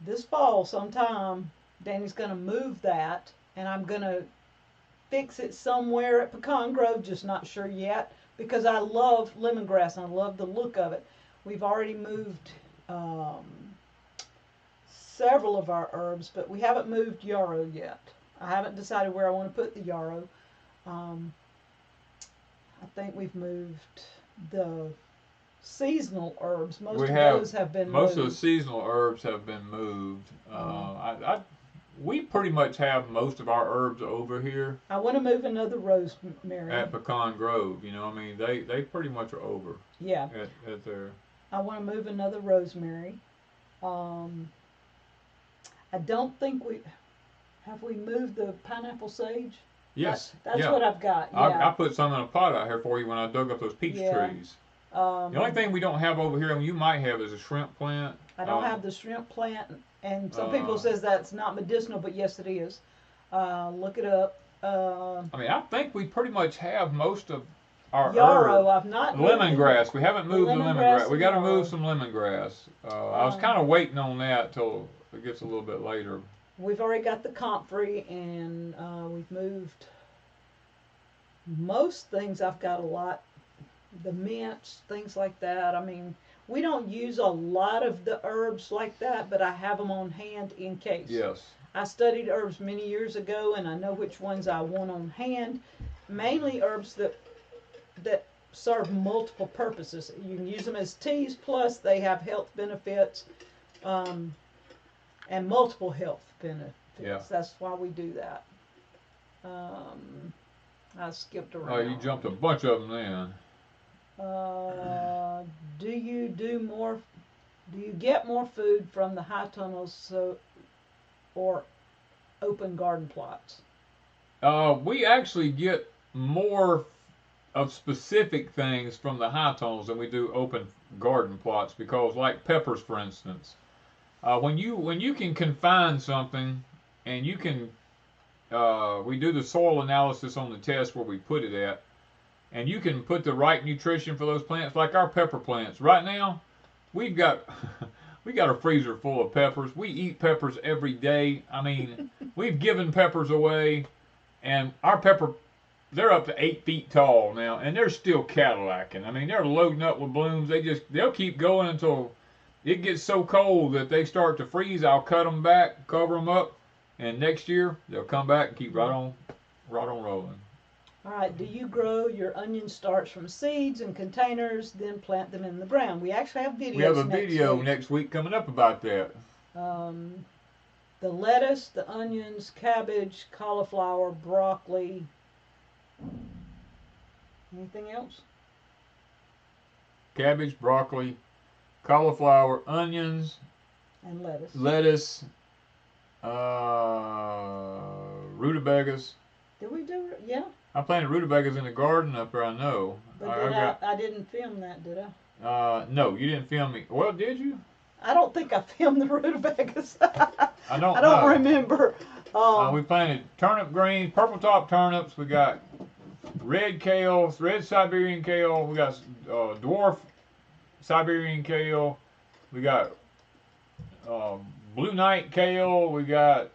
This fall sometime, Danny's going to move that, and I'm going to fix it somewhere at Pecan Grove, just not sure yet, because I love lemongrass and I love the look of it. We've already moved several of our herbs, but we haven't moved yarrow yet. I haven't decided where I want to put the yarrow. I think we've moved the seasonal herbs. Most of those have been moved. Most of the seasonal herbs have been moved. We pretty much have most of our herbs over here. I want to move another rosemary. At Pecan Grove, they pretty much are over. Yeah. At their. I want to move another rosemary. I don't think have we moved the pineapple sage? Yes. That's what I've got. Yeah. I put some in a pot out here for you when I dug up those peach trees. The only thing we don't have over here, and you might have, is a shrimp plant. I don't have the shrimp plant, and some people says that's not medicinal, but yes, it is. Look it up. I mean, I think we pretty much have most of our yarrow. I've not lemongrass. We haven't moved the lemongrass. We got to move some lemongrass. I was kind of waiting on that till it gets a little bit later. We've already got the comfrey, and we've moved most things. I've got a lot, the mints, things like that. I mean, we don't use a lot of the herbs like that, but I have them on hand in case. Yes. I studied herbs many years ago, and I know which ones I want on hand. Mainly herbs that serve multiple purposes. You can use them as teas, plus they have health benefits, and multiple health benefits. Yeah. That's why we do that. I skipped around. Oh, you jumped a bunch of them then. Do you get more food from the high tunnels or open garden plots? We actually get more of specific things from the high tunnels than we do open garden plots, because, like peppers, for instance, when you can confine something, and you can, we do the soil analysis on the test where we put it at, and you can put the right nutrition for those plants, like our pepper plants. Right now, we've got we got a freezer full of peppers. We eat peppers every day. I mean, we've given peppers away, and our pepper, they're up to 8 feet tall now, and they're still Cadillacing. I mean, they're loading up with blooms. They'll keep going until it gets so cold that they start to freeze. I'll cut them back, cover them up, and next year they'll come back and keep right on rolling. All right, do you grow your onion starts from seeds in containers, then plant them in the ground? We actually have videos. We have a video next week coming up about that. The lettuce, the onions, cabbage, cauliflower, broccoli. Anything else? Cabbage, broccoli, cauliflower, onions, and lettuce, rutabagas. Did we do it? Yeah. I planted rutabagas in the garden up there, I know. But I didn't film that, did I? No, you didn't film me. Well, did you? I don't think I filmed the rutabagas. I don't remember. We planted turnip greens, purple top turnips. We got red kale, red Siberian kale. We got dwarf Siberian kale. We got blue night kale. We got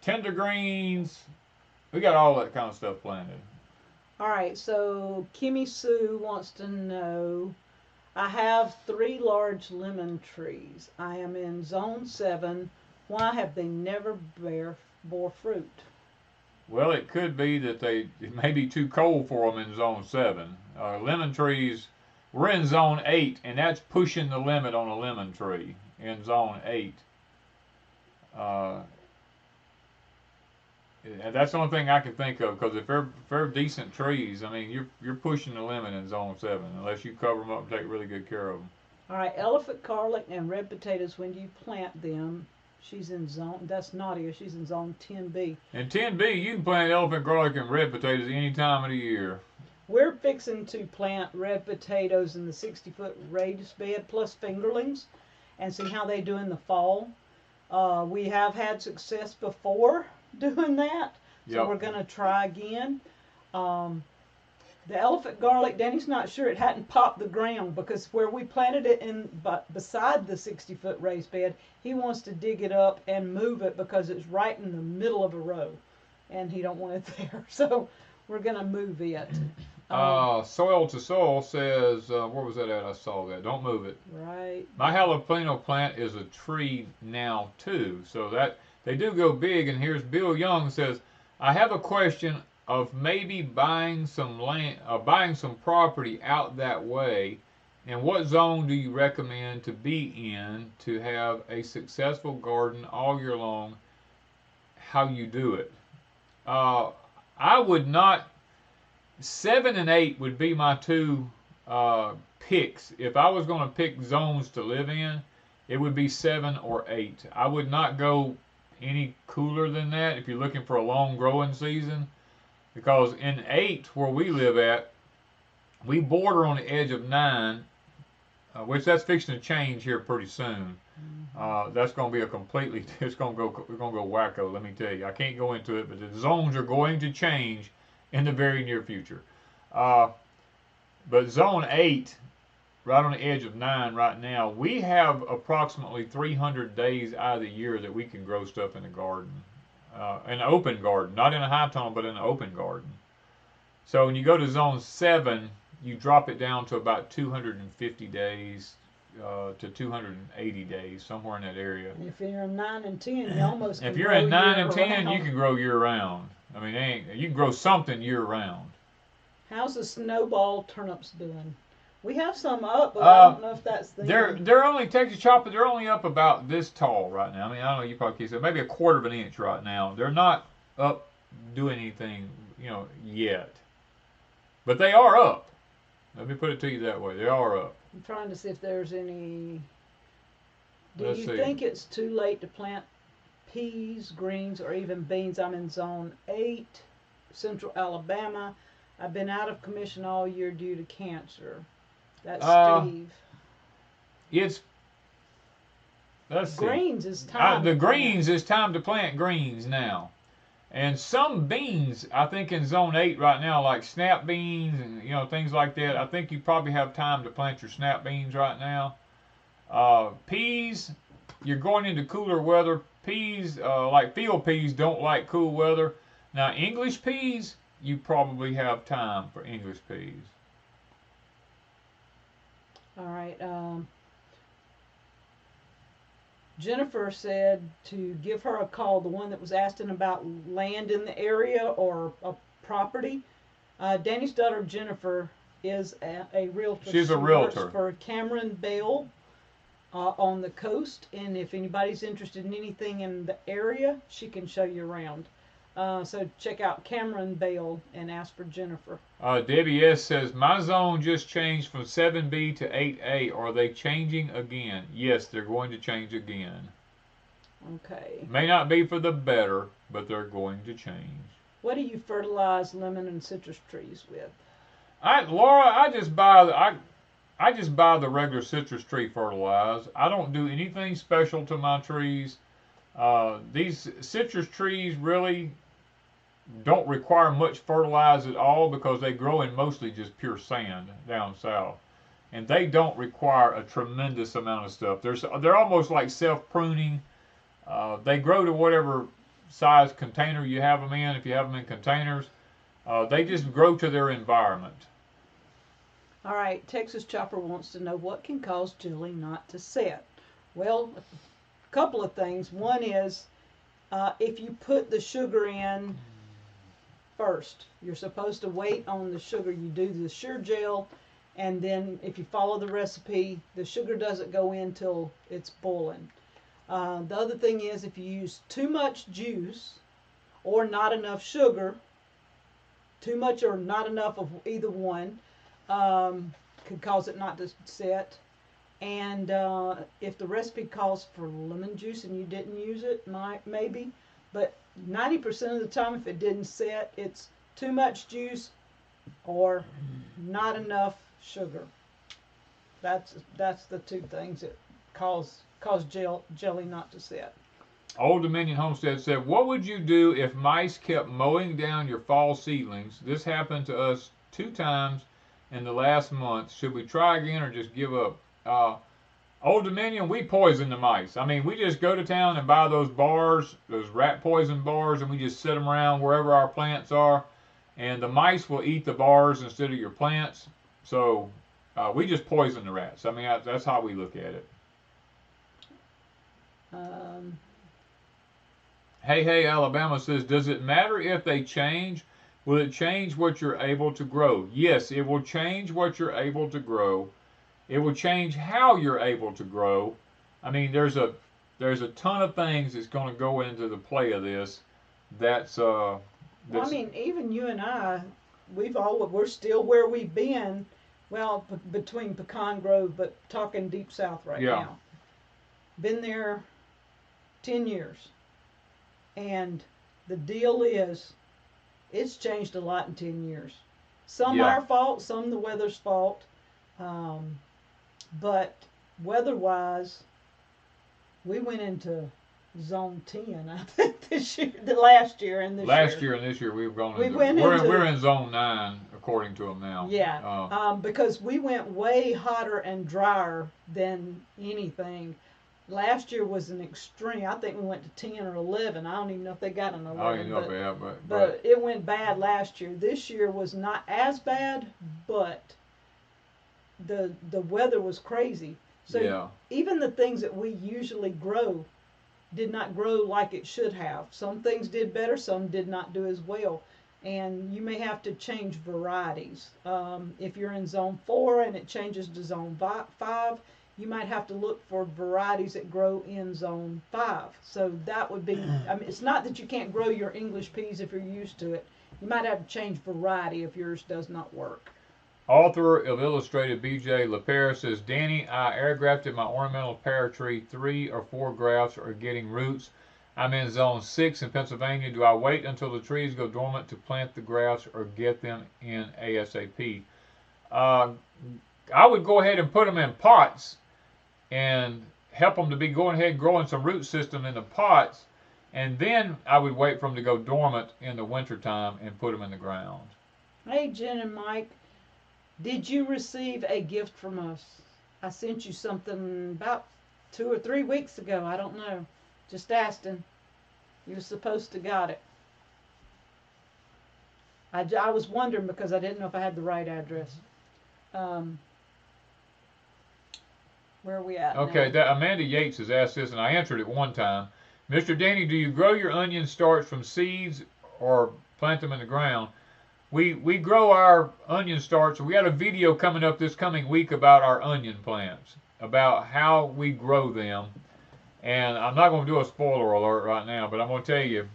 tender greens. We got all that kind of stuff planted. All right, so Kimmy Sue wants to know, I have 3 large lemon trees. I am in zone 7. Why have they never bore fruit? Well, it could be that it may be too cold for them in zone 7. Lemon trees, we're in zone 8, and that's pushing the limit on a lemon tree in zone 8. And that's the only thing I can think of, because if they're decent trees, I mean, you're pushing the limit in zone 7 unless you cover them up and take really good care of them. All right, elephant garlic and red potatoes. When do you plant them? She's in zone. That's Nadia. She's in zone 10B. In 10B, you can plant elephant garlic and red potatoes any time of the year. We're fixing to plant red potatoes in the 60-foot raised bed plus fingerlings, and see how they do in the fall. We have had success before doing that, so we're going to try again. The elephant garlic, Danny's not sure it hadn't popped the ground, because where we planted it beside the 60-foot raised bed, he wants to dig it up and move it because it's right in the middle of a row, and he don't want it there. So we're going to move it. Soil to Soil says, where was that at? I saw that. Don't move it. Right. My jalapeno plant is a tree now too, so that they do go big. And here's Bill Young says, I have a question of maybe buying some land, buying some property out that way. And what zone do you recommend to be in to have a successful garden all year long? How you do it? I would not. 7 and 8 would be my 2 picks if I was going to pick zones to live in. it would be 7 or 8. I would not go any cooler than that if you're looking for a long growing season, because in 8 where we live at, we border on the edge of 9, which that's fixing to change here pretty soon. That's going to be a completely, we're going to go wacko, let me tell you. I can't go into it, but the zones are going to change in the very near future. But zone 8, right on the edge of 9 right now, we have approximately 300 days out of the year that we can grow stuff in the garden. An open garden, not in a high tunnel, but in an open garden. So when you go to zone 7, you drop it down to about 250 days to 280 days, somewhere in that area. And if you're in 9 and 10, you almost can if you're grow in 9 and 10, year-round. you can grow year round. I mean, you can grow something year round. How's the snowball turnips doing? We have some up, but I don't know if that's the. They're only Texas chopper. They're only up about this tall right now. I mean, I don't know. You probably can't say maybe a quarter of an inch right now. They're not up doing anything, yet. But they are up. Let me put it to you that way. They are up. I'm trying to see if there's any. Do Let's you see. think it's too late to plant peas, greens, or even beans? I'm in zone 8, Central Alabama. I've been out of commission all year due to cancer. That's Steve. Let's see. Greens is time. The greens is time to plant greens now. And some beans, I think in zone 8 right now, like snap beans and things like that, I think you probably have time to plant your snap beans right now. Peas, you're going into cooler weather. Peas, like field peas, don't like cool weather. Now English peas, you probably have time for English peas. All right. Jennifer said to give her a call, the one that was asking about land in the area or a property. Danny's daughter Jennifer is a realtor. She's a realtor. Works for Cameron Bale on the coast, and if anybody's interested in anything in the area, she can show you around. So check out Cameron Bale and ask for Jennifer. Debbie S. says, my zone just changed from 7B to 8A. Are they changing again? Yes, they're going to change again. Okay. May not be for the better, but they're going to change. What do you fertilize lemon and citrus trees with? Laura, I just buy the regular citrus tree fertilizer. I don't do anything special to my trees. These citrus trees really don't require much fertilizer at all because they grow in mostly just pure sand down south, and they don't require a tremendous amount of stuff. They're almost like self-pruning. They grow to whatever size container you have them in. If you have them in containers, they just grow to their environment. All right, Texas Chopper wants to know what can cause jelly not to set. Well, a couple of things. One is if you put the sugar in first, you're supposed to wait on the sugar. You do the sure gel, and then if you follow the recipe, the sugar doesn't go in till it's boiling. The other thing is if you use too much juice or not enough sugar, too much or not enough of either one, could cause it not to set. And if the recipe calls for lemon juice and you didn't use it, maybe. But 90% of the time, if it didn't set, it's too much juice or not enough sugar. That's the two things that cause jelly not to set. Old Dominion Homestead said, what would you do if mice kept mowing down your fall seedlings? This happened to us 2 times in the last month. Should we try again or just give up? Old Dominion, we poison the mice. I mean, we just go to town and buy those bars, those rat poison bars, and we just set them around wherever our plants are. And the mice will eat the bars instead of your plants. So we just poison the rats. I mean, that's how we look at it. Hey, Alabama says, does it matter if they change? Will it change what you're able to grow? Yes, it will change what you're able to grow. It will change how you're able to grow. I mean, there's a ton of things that's going to go into the play of this. Well, I mean, even you and I, we're still where we've been. Well, between Pecan Grove, but talking Deep South right now. Been there 10 years. And the deal is, it's changed a lot in 10 years. Some our fault, some the weather's fault. But weather-wise, we went into zone 10, I think, last year and this year. Last year and this year we've gone into, we're in zone 9 according to them now. Yeah, because we went way hotter and drier than anything. Last year was an extreme. I think we went to 10 or 11. I don't even know if they got an 11. I don't know, but it went bad last year. This year was not as bad, but the weather was crazy. So even the things that we usually grow did not grow like it should have. Some things did better, some did not do as well. And you may have to change varieties. If you're in zone 4 and it changes to zone 5, you might have to look for varieties that grow in zone 5. So that would be, I mean, it's not that you can't grow your English peas if you're used to it. You might have to change variety if yours does not work. Author of Illustrated BJ LaPere says, Danny, I air grafted my ornamental pear tree. 3 or 4 grafts are getting roots. I'm in zone 6 in Pennsylvania. Do I wait until the trees go dormant to plant the grafts or get them in ASAP? I would go ahead and put them in pots and help them to be going ahead and growing some root system in the pots. And then I would wait for them to go dormant in the wintertime and put them in the ground. Hey, Jen and Mike. Did you receive a gift from us? I sent you something about 2 or 3 weeks ago. I don't know. Just asking. You were supposed to got it. I was wondering because I didn't know if I had the right address. Where are we at Okay, now? Amanda Yates has asked this, and I answered it one time. Mr. Danny, do you grow your onion starts from seeds or plant them in the ground? We grow our onion starts. We got a video coming up this coming week about our onion plants, about how we grow them. And I'm not going to do a spoiler alert right now, but I'm going to tell you,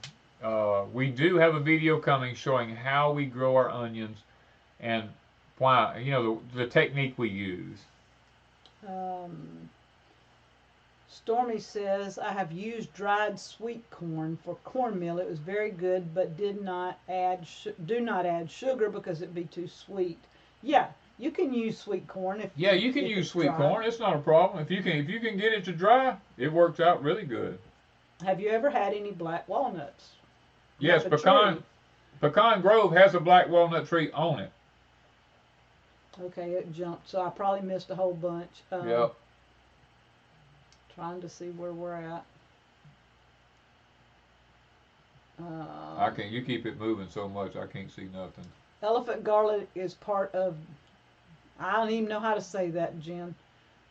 we do have a video coming showing how we grow our onions and why, you know, the technique we use. Stormy says, I have used dried sweet corn for cornmeal. It was very good, but do not add sugar because it'd be too sweet. Yeah, you can use sweet corn if you can use sweet corn. It's not a problem. If you can get it to dry, it works out really good. Have you ever had any black walnuts? Yes, Pecan Grove has a black walnut tree on it. Okay, it jumped, so I probably missed a whole bunch. Yep. Trying to see where we're at. You keep it moving so much I can't see nothing. Elephant garlic is part of, I don't even know how to say that, Jen.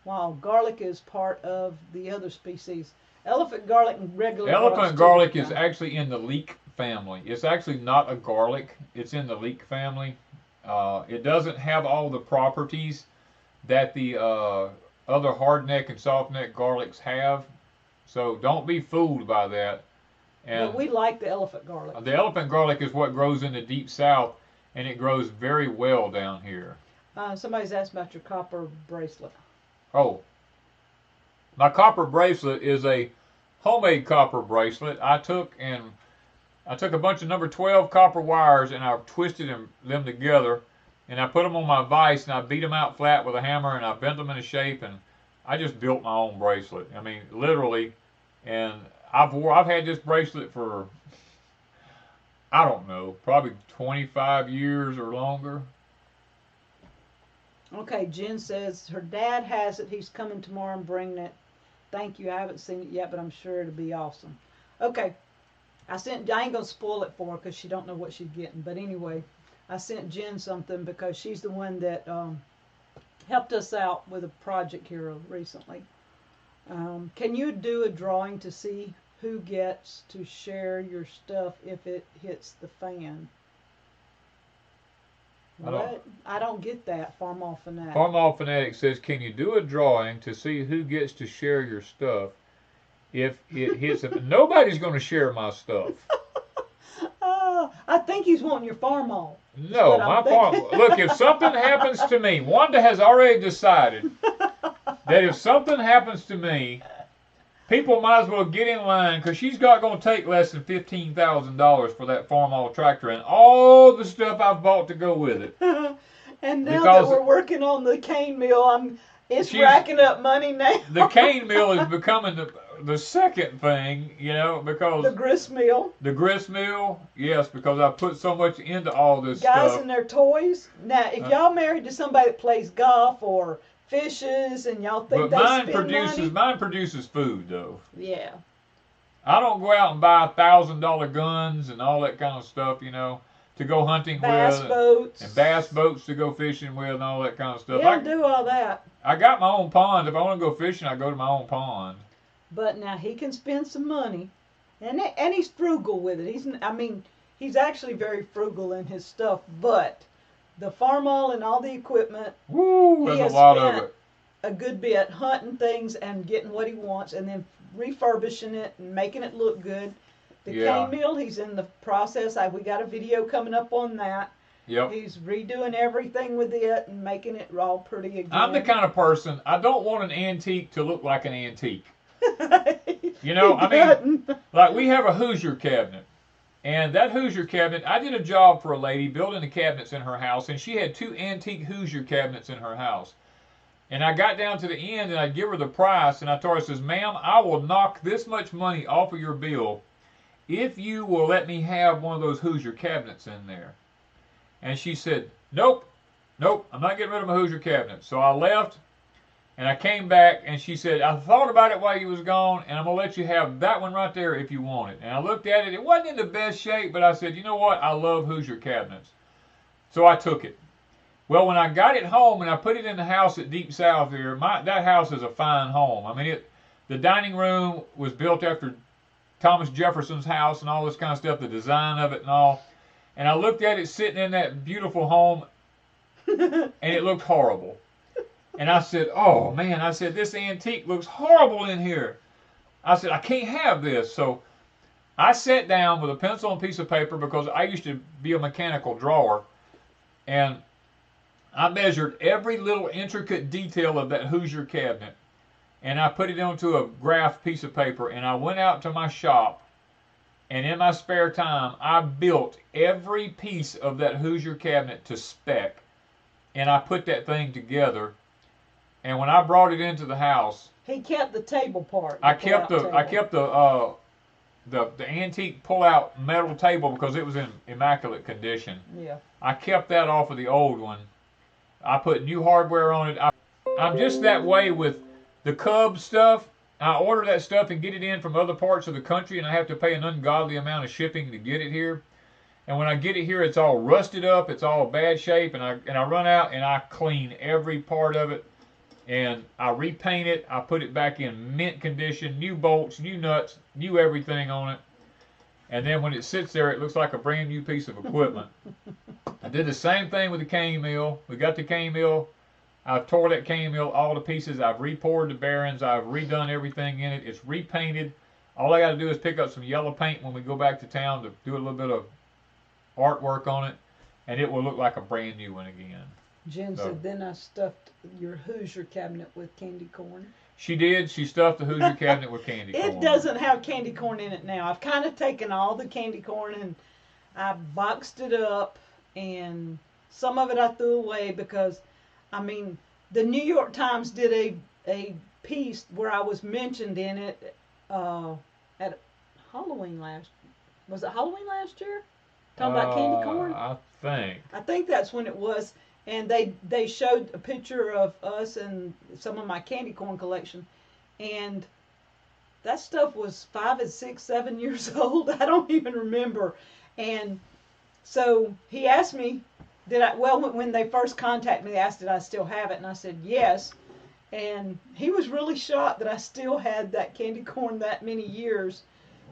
Wow, garlic is part of the other species. Elephant garlic and regular Elephant garlic is actually in the leek family. It's actually not a garlic. It's in the leek family. It doesn't have all the properties that the other hardneck and softneck garlics have. So don't be fooled by that. And but we like the elephant garlic. The elephant garlic is what grows in the deep south, and it grows very well down here. Somebody's asked about your copper bracelet. Oh, my copper bracelet is a homemade copper bracelet. I took a bunch of number 12 copper wires and I twisted them together, and I put them on my vise and I beat them out flat with a hammer and I bent them into shape, and I just built my own bracelet. I mean, literally. And I've had this bracelet for, I don't know, probably 25 years or longer. Okay, Jen says her dad has it. He's coming tomorrow and bringing it. Thank you. I haven't seen it yet, but I'm sure it'll be awesome. Okay. I ain't going to spoil it for her because she don't know what she's getting. But anyway, I sent Jen something because she's the one that helped us out with a project here recently. Can you do a drawing to see who gets to share your stuff if it hits the fan? What? I don't get that. Farmall Fanatic. Farmall Fanatic says, can you do a drawing to see who gets to share your stuff if it hits it? Nobody's going to share my stuff. I think he's wanting your Farmall. No, my farm. Look, if something happens to me, Wanda has already decided that if something happens to me, People might as well get in line because she's going to take less than $15,000 for that Farmall tractor and all the stuff I've bought to go with it. And now that we're working on the cane mill, it's racking up money now. The cane mill is becoming the second thing, you know, because the grist mill. The grist mill, yes, because I put so much into all this Guys stuff. and their toys. Now, if y'all married to somebody that plays golf or fishes, and y'all think mine produces food though. Yeah. I don't go out and buy $1,000 guns and all that kind of stuff, you know, to go hunting bass with. Boats. And bass boats to go fishing with and all that kind of stuff. Yeah, I do all that. I got my own pond. If I want to go fishing, I go to my own pond. But now he can spend some money, and he's frugal with it. He's actually very frugal in his stuff. But the Farmall and all the equipment, there's a lot of it. A good bit hunting things and getting what he wants, and then refurbishing it and making it look good. The cane mill, he's in the process. We got a video coming up on that. Yep. He's redoing everything with it and making it all pretty again. I'm the kind of person, I don't want an antique to look like an antique. You know, like we have a Hoosier cabinet. And that Hoosier cabinet, I did a job for a lady building the cabinets in her house, and she had 2 antique Hoosier cabinets in her house. And I got down to the end, and I give her the price, and I told her, I says, ma'am, I will knock this much money off of your bill if you will let me have one of those Hoosier cabinets in there. And she said, nope, I'm not getting rid of my Hoosier cabinet. So I left, and I came back, and she said, I thought about it while you was gone, and I'm going to let you have that one right there if you want it. And I looked at it. It wasn't in the best shape, but I said, you know what? I love Hoosier cabinets. So I took it. Well, when I got it home and I put it in the house at Deepsouth here, that house is a fine home. I mean, the dining room was built after Thomas Jefferson's house and all this kind of stuff, the design of it and all. And I looked at it sitting in that beautiful home, and it looked horrible. And I said, oh, man, I said, this antique looks horrible in here. I said, I can't have this. So I sat down with a pencil and piece of paper because I used to be a mechanical drawer, and I measured every little intricate detail of that Hoosier cabinet, and I put it onto a graph piece of paper, and I went out to my shop, and in my spare time, I built every piece of that Hoosier cabinet to spec, and I put that thing together, and when I brought it into the house, he kept the table part. I kept the antique pull-out metal table because it was in immaculate condition. Yeah. I kept that off of the old one. I put new hardware on it. I'm just that way with the Cub stuff. I order that stuff and get it in from other parts of the country, and I have to pay an ungodly amount of shipping to get it here. And when I get it here, it's all rusted up, it's all bad shape, and I run out and I clean every part of it, and I repaint it. I put it back in mint condition, new bolts, new nuts, new everything on it. And then when it sits there, it looks like a brand new piece of equipment. I did the same thing with the cane mill. We got the cane mill. I've tore that cane mill all to pieces. I've re-poured the bearings. I've redone everything in it. It's repainted. All I got to do is pick up some yellow paint when we go back to town to do a little bit of artwork on it, and it will look like a brand new one again. Jen said, then I stuffed your Hoosier cabinet with candy corn. She did. She stuffed the Hoosier cabinet with candy corn. It doesn't have candy corn in it now. I've kind of taken all the candy corn and I boxed it up, and some of it I threw away because, the New York Times did a piece where I was mentioned in it at Halloween was it Halloween last year? Talking about candy corn? I think that's when it was. And they showed a picture of us and some of my candy corn collection. And that stuff was 5 and 6, 7 years old. I don't even remember. And so he asked me, when they first contacted me, they asked did I still have it. And I said, yes. And he was really shocked that I still had that candy corn that many years.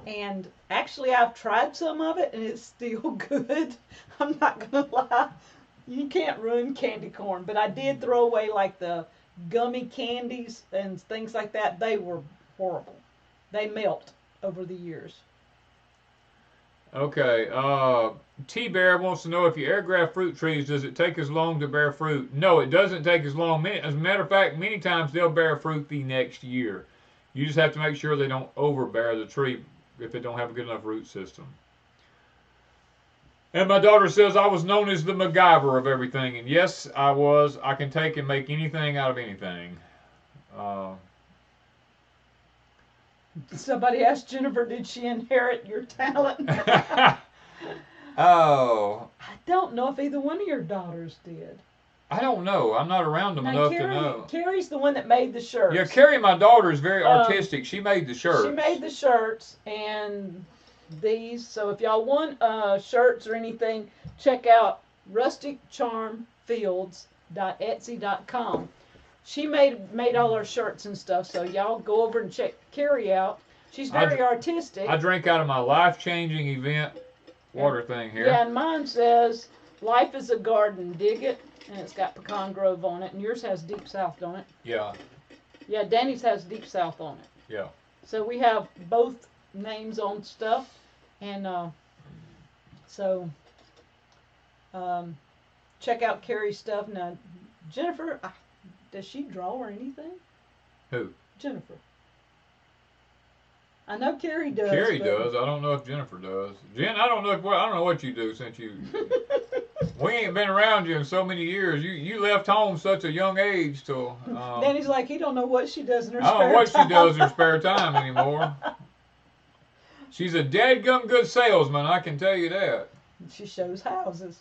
And actually, I've tried some of it, and it's still good. I'm not going to lie. You can't ruin candy corn. But I did throw away, like, the gummy candies and things like that. They were horrible. They melt over the years. Okay. T-Bear wants to know, if you air graft fruit trees, does it take as long to bear fruit? No, it doesn't take as long. As a matter of fact, many times they'll bear fruit the next year. You just have to make sure they don't overbear the tree if they don't have a good enough root system. And my daughter says I was known as the MacGyver of everything, and yes, I was. I can take and make anything out of anything. Somebody asked Jennifer, did she inherit your talent? Oh. I don't know if either one of your daughters did. I don't know. I'm not around them enough to know. Carrie's the one that made the shirts. Yeah, Carrie, my daughter, is very artistic. She made the shirts. She made the shirts and these. So if y'all want shirts or anything, check out rusticcharmfields.etsy.com. She made all our shirts and stuff. So y'all go over and check Carrie out. She's very artistic. I drink out of my life-changing event water thing here. Yeah, and mine says, "Life is a garden, dig it." And it's got Pecan Grove on it. And yours has Deepsouth on it. Yeah. Yeah, Danny's has Deepsouth on it. Yeah. So we have both names on stuff. And check out Carrie's stuff. Now, Jennifer, does she draw or anything? Who? Jennifer. I know Carrie does. Carrie does. I don't know if Jennifer does. Jen, I don't know what you do since you. We ain't been around you in so many years. You left home such a young age till. Danny's like, he don't know what she does in her spare time. I don't know what she does in her spare time anymore. She's a dadgum good salesman, I can tell you that. She shows houses.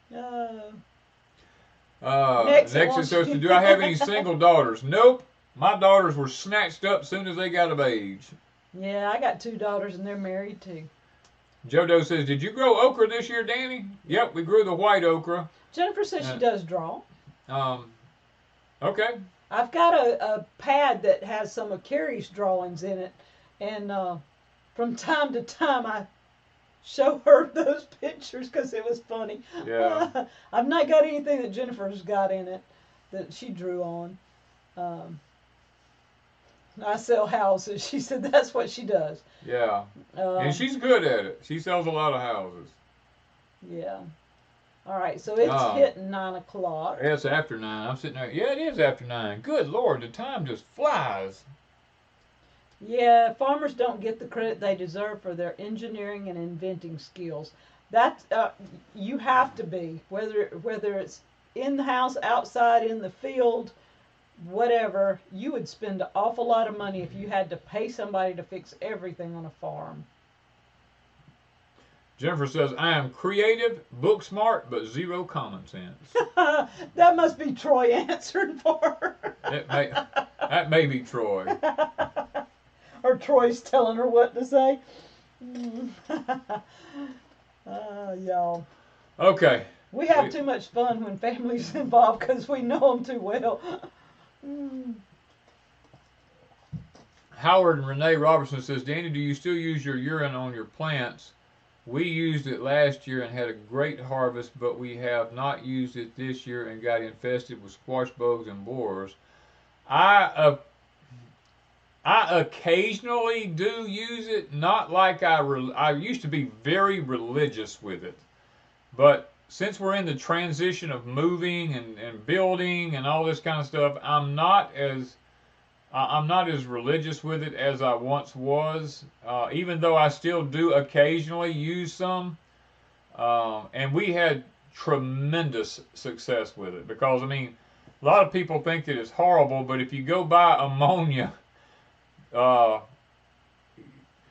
Next is supposed do I have any single daughters? Nope. My daughters were snatched up soon as they got of age. Yeah, I got 2 daughters and they're married too. Jodo says, did you grow okra this year, Danny? Yep, we grew the white okra. Jennifer says she does draw. Okay. I've got a pad that has some of Carrie's drawings in it. And from time to time I show her those pictures because it was funny. Yeah. I've not got anything that Jennifer's got in it that she drew on. I sell houses. She said that's what she does. Yeah. And she's good at it. She sells a lot of houses. Yeah. All right, so it's hitting 9 o'clock. Yeah, it's after 9. I'm sitting there. Yeah, it is after 9. Good Lord, the time just flies. Yeah, farmers don't get the credit they deserve for their engineering and inventing skills. That's you have to be, whether it's in the house, outside, in the field, whatever. You would spend an awful lot of money if you had to pay somebody to fix everything on a farm. Jennifer says, I am creative, book smart, but zero common sense. That must be Troy answering for her. That may be Troy. Or Troy's telling her what to say. Y'all. Okay. We have too much fun when family's involved because we know them too well. Howard and Renee Robertson says, Danny, do you still use your urine on your plants? We used it last year and had a great harvest, but we have not used it this year and got infested with squash bugs and borers. I occasionally do use it, not like I used to be very religious with it. But since we're in the transition of moving and building and all this kind of stuff, I'm not as religious with it as I once was, even though I still do occasionally use some. And we had tremendous success with it because, I mean, a lot of people think that it's horrible, but if you go buy ammonia,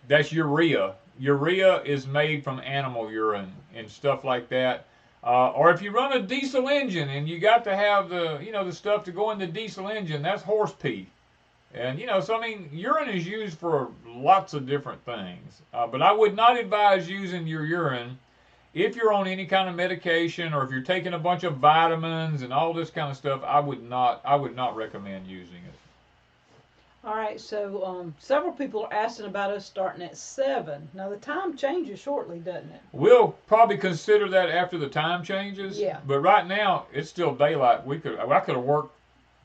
that's urea. Urea is made from animal urine and stuff like that. Or if you run a diesel engine and you got to have the stuff to go in the diesel engine, that's horse pee. And, so I mean, urine is used for lots of different things. But I would not advise using your urine if you're on any kind of medication or if you're taking a bunch of vitamins and all this kind of stuff. I would not recommend using it. All right, so several people are asking about us starting at 7. Now, the time changes shortly, doesn't it? We'll probably consider that after the time changes. Yeah. But right now, it's still daylight. I could have worked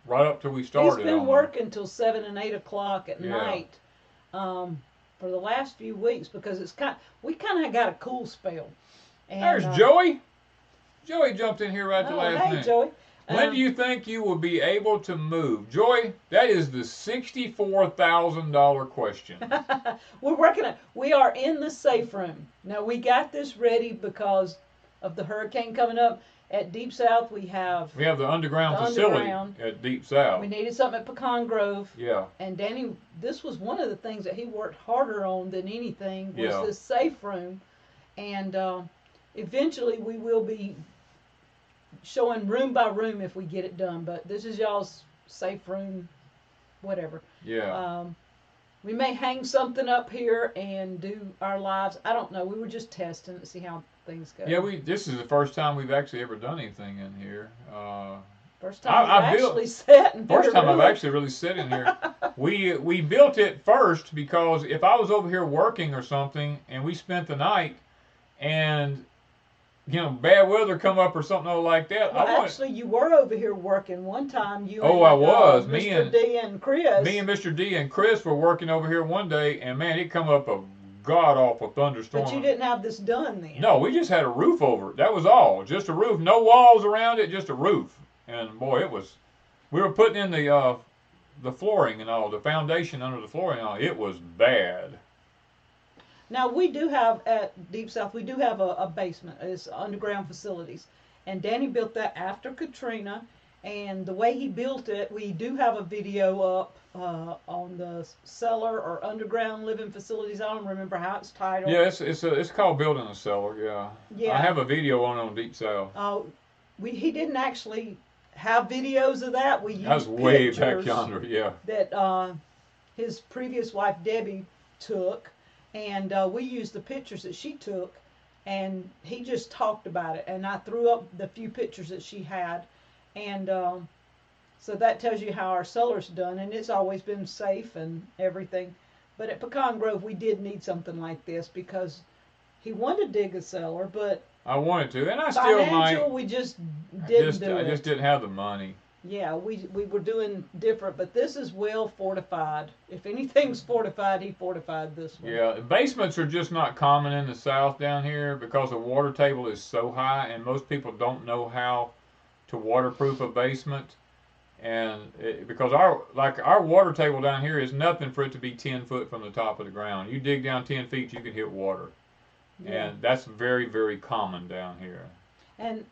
right up till we started. He's been working till 7 and 8 o'clock at night for the last few weeks because we kind of got a cool spell. And, there's Joey. Joey jumped in here right at the last minute. Hey, Joey. When do you think you will be able to move? Joy, that is the $64,000 question. We're working on. We are in the safe room now. We got this ready because of the hurricane coming up. At Deepsouth, we have the underground facility at Deepsouth. We needed something at Pecan Grove. Yeah. And Danny, this was one of the things that he worked harder on than anything was this safe room. And eventually we will be showing room by room if we get it done. But this is y'all's safe room, whatever. Yeah. We may hang something up here and do our lives. I don't know. We were just testing to see how things go. Yeah, this is the first time we've actually ever done anything in here. First time I've actually sat in here. First time I've actually really sat in here. We built it first because if I was over here working or something and we spent the night and bad weather come up or something like that. Well, actually, you were over here working one time. You and I was. Mr. D and Chris. Me and Mr. D and Chris were working over here one day, and man, it come up a god-awful thunderstorm. But you didn't have this done then. No, we just had a roof over it. That was all. Just a roof. No walls around it, just a roof. And boy, we were putting in the flooring and all, the foundation under the flooring and all. It was bad. Now, we do have, at Deepsouth, we do have a basement. It's underground facilities. And Danny built that after Katrina. And the way he built it, we do have a video up on the cellar or underground living facilities. I don't remember how it's titled. Yeah, it's called Building a Cellar, yeah. Yeah. I have a video on Deepsouth. He didn't actually have videos of that. We used That was way pictures back yonder, yeah. that his previous wife, Debbie, took. And we used the pictures that she took, and he just talked about it. And I threw up the few pictures that she had. And so that tells you how our cellar's done. And it's always been safe and everything. But at Pecan Grove, we did need something like this because he wanted to dig a cellar, but I wanted to, and I still might. We just didn't do it. I just didn't have the money. Yeah, we were doing different, but this is well fortified. If anything's fortified, he fortified this one. Yeah, basements are just not common in the South down here because the water table is so high, and most people don't know how to waterproof a basement. And because our water table down here is nothing for it to be 10 foot from the top of the ground. You dig down 10 feet, you can hit water. Yeah. And that's very, very common down here. And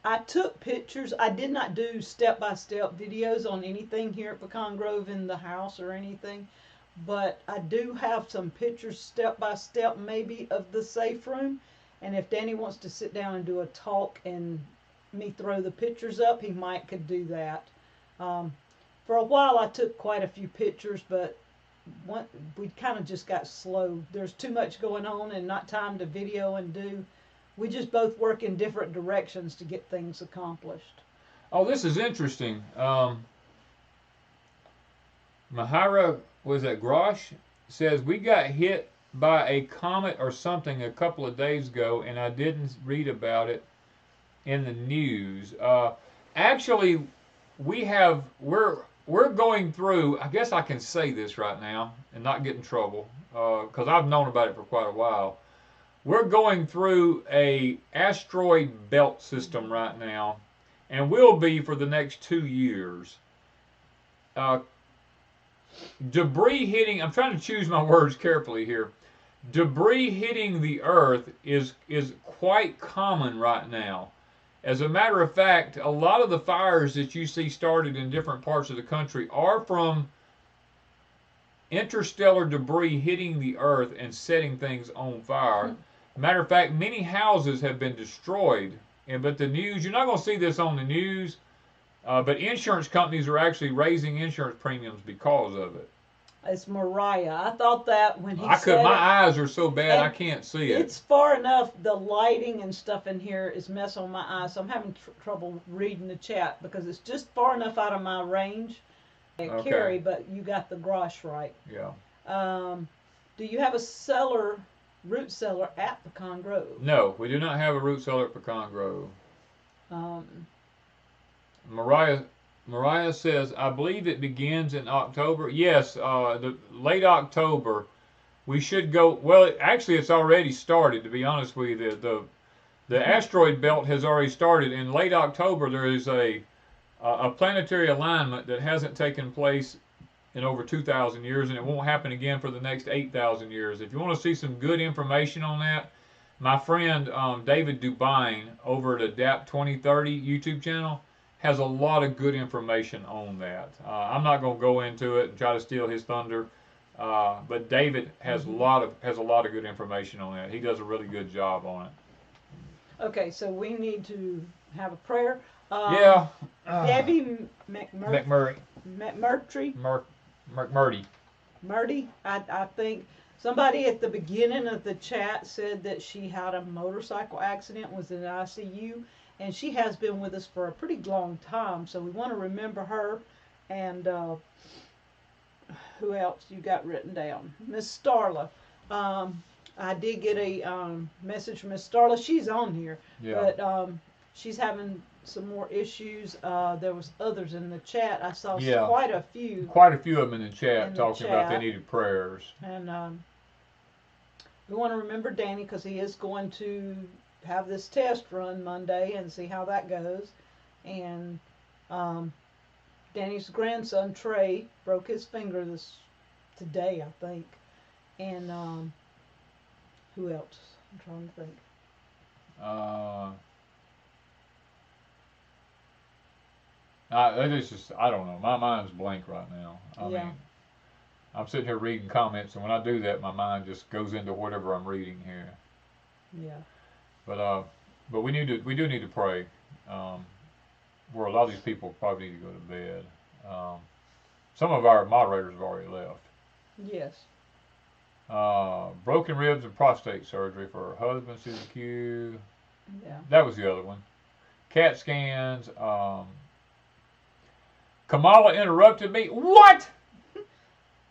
I took pictures. I did not do step-by-step videos on anything here at Pecan Grove in the house or anything. But I do have some pictures step-by-step maybe of the safe room. And if Danny wants to sit down and do a talk and me throw the pictures up, he could do that. For a while I took quite a few pictures, but we kind of just got slow. There's too much going on and not time to video and do. We just both work in different directions to get things accomplished. Oh, this is interesting. Mahira, was that Grosh, says, we got hit by a comet or something a couple of days ago, and I didn't read about it in the news. Actually, we're going through, I guess I can say this right now and not get in trouble, because I've known about it for quite a while. We're going through a asteroid belt system right now, and will be for the next 2 years. Debris hitting, I'm trying to choose my words carefully here. Debris hitting the Earth is quite common right now. As a matter of fact, a lot of the fires that you see started in different parts of the country are from interstellar debris hitting the Earth and setting things on fire. Matter of fact, many houses have been destroyed. But the news, you're not going to see this on the news, but insurance companies are actually raising insurance premiums because of it. It's Mariah. I thought that when he said my eyes are so bad I can't see it. It's far enough. The lighting and stuff in here is messing with my eyes, so I'm having trouble reading the chat because it's just far enough out of my range. Okay. Carry, but you got the Grosh right. Yeah. Do you have a root cellar at Pecan Grove? No, we do not have a root cellar at Pecan Grove. Mariah says, I believe it begins in October. Yes, the late October. We should go, well, actually it's already started, to be honest with you. The asteroid belt has already started. In late October, there is a a planetary alignment that hasn't taken place in over 2,000 years, and it won't happen again for the next 8,000 years. If you want to see some good information on that, my friend David Dubine over at Adapt 2030 YouTube channel has a lot of good information on that. I'm not going to go into it and try to steal his thunder, but David has a lot of good information on that. He does a really good job on it. Okay, so we need to have a prayer. Yeah. Debbie McMurtry. Murdy. I think somebody at the beginning of the chat said that she had a motorcycle accident, was in the ICU, and she has been with us for a pretty long time. So we want to remember her. And who else you got written down? Miss Starla. I did get a message from Miss Starla. She's on here, but she's having some more issues. There was others in the chat. I saw quite a few. Quite a few of them in the chat talking about they needed prayers. And we want to remember Danny because he is going to have this test run Monday and see how that goes. And Danny's grandson Trey broke his finger today, I think. And who else? I'm trying to think. It's just, I don't know. My mind's blank right now. I mean, I'm sitting here reading comments, and when I do that, my mind just goes into whatever I'm reading here. Yeah. But we do need to pray. Where a lot of these people probably need to go to bed. Some of our moderators have already left. Yes. Broken ribs and prostate surgery for her husband, Susie Q. Yeah. That was the other one. CAT scans. Kamala interrupted me. What?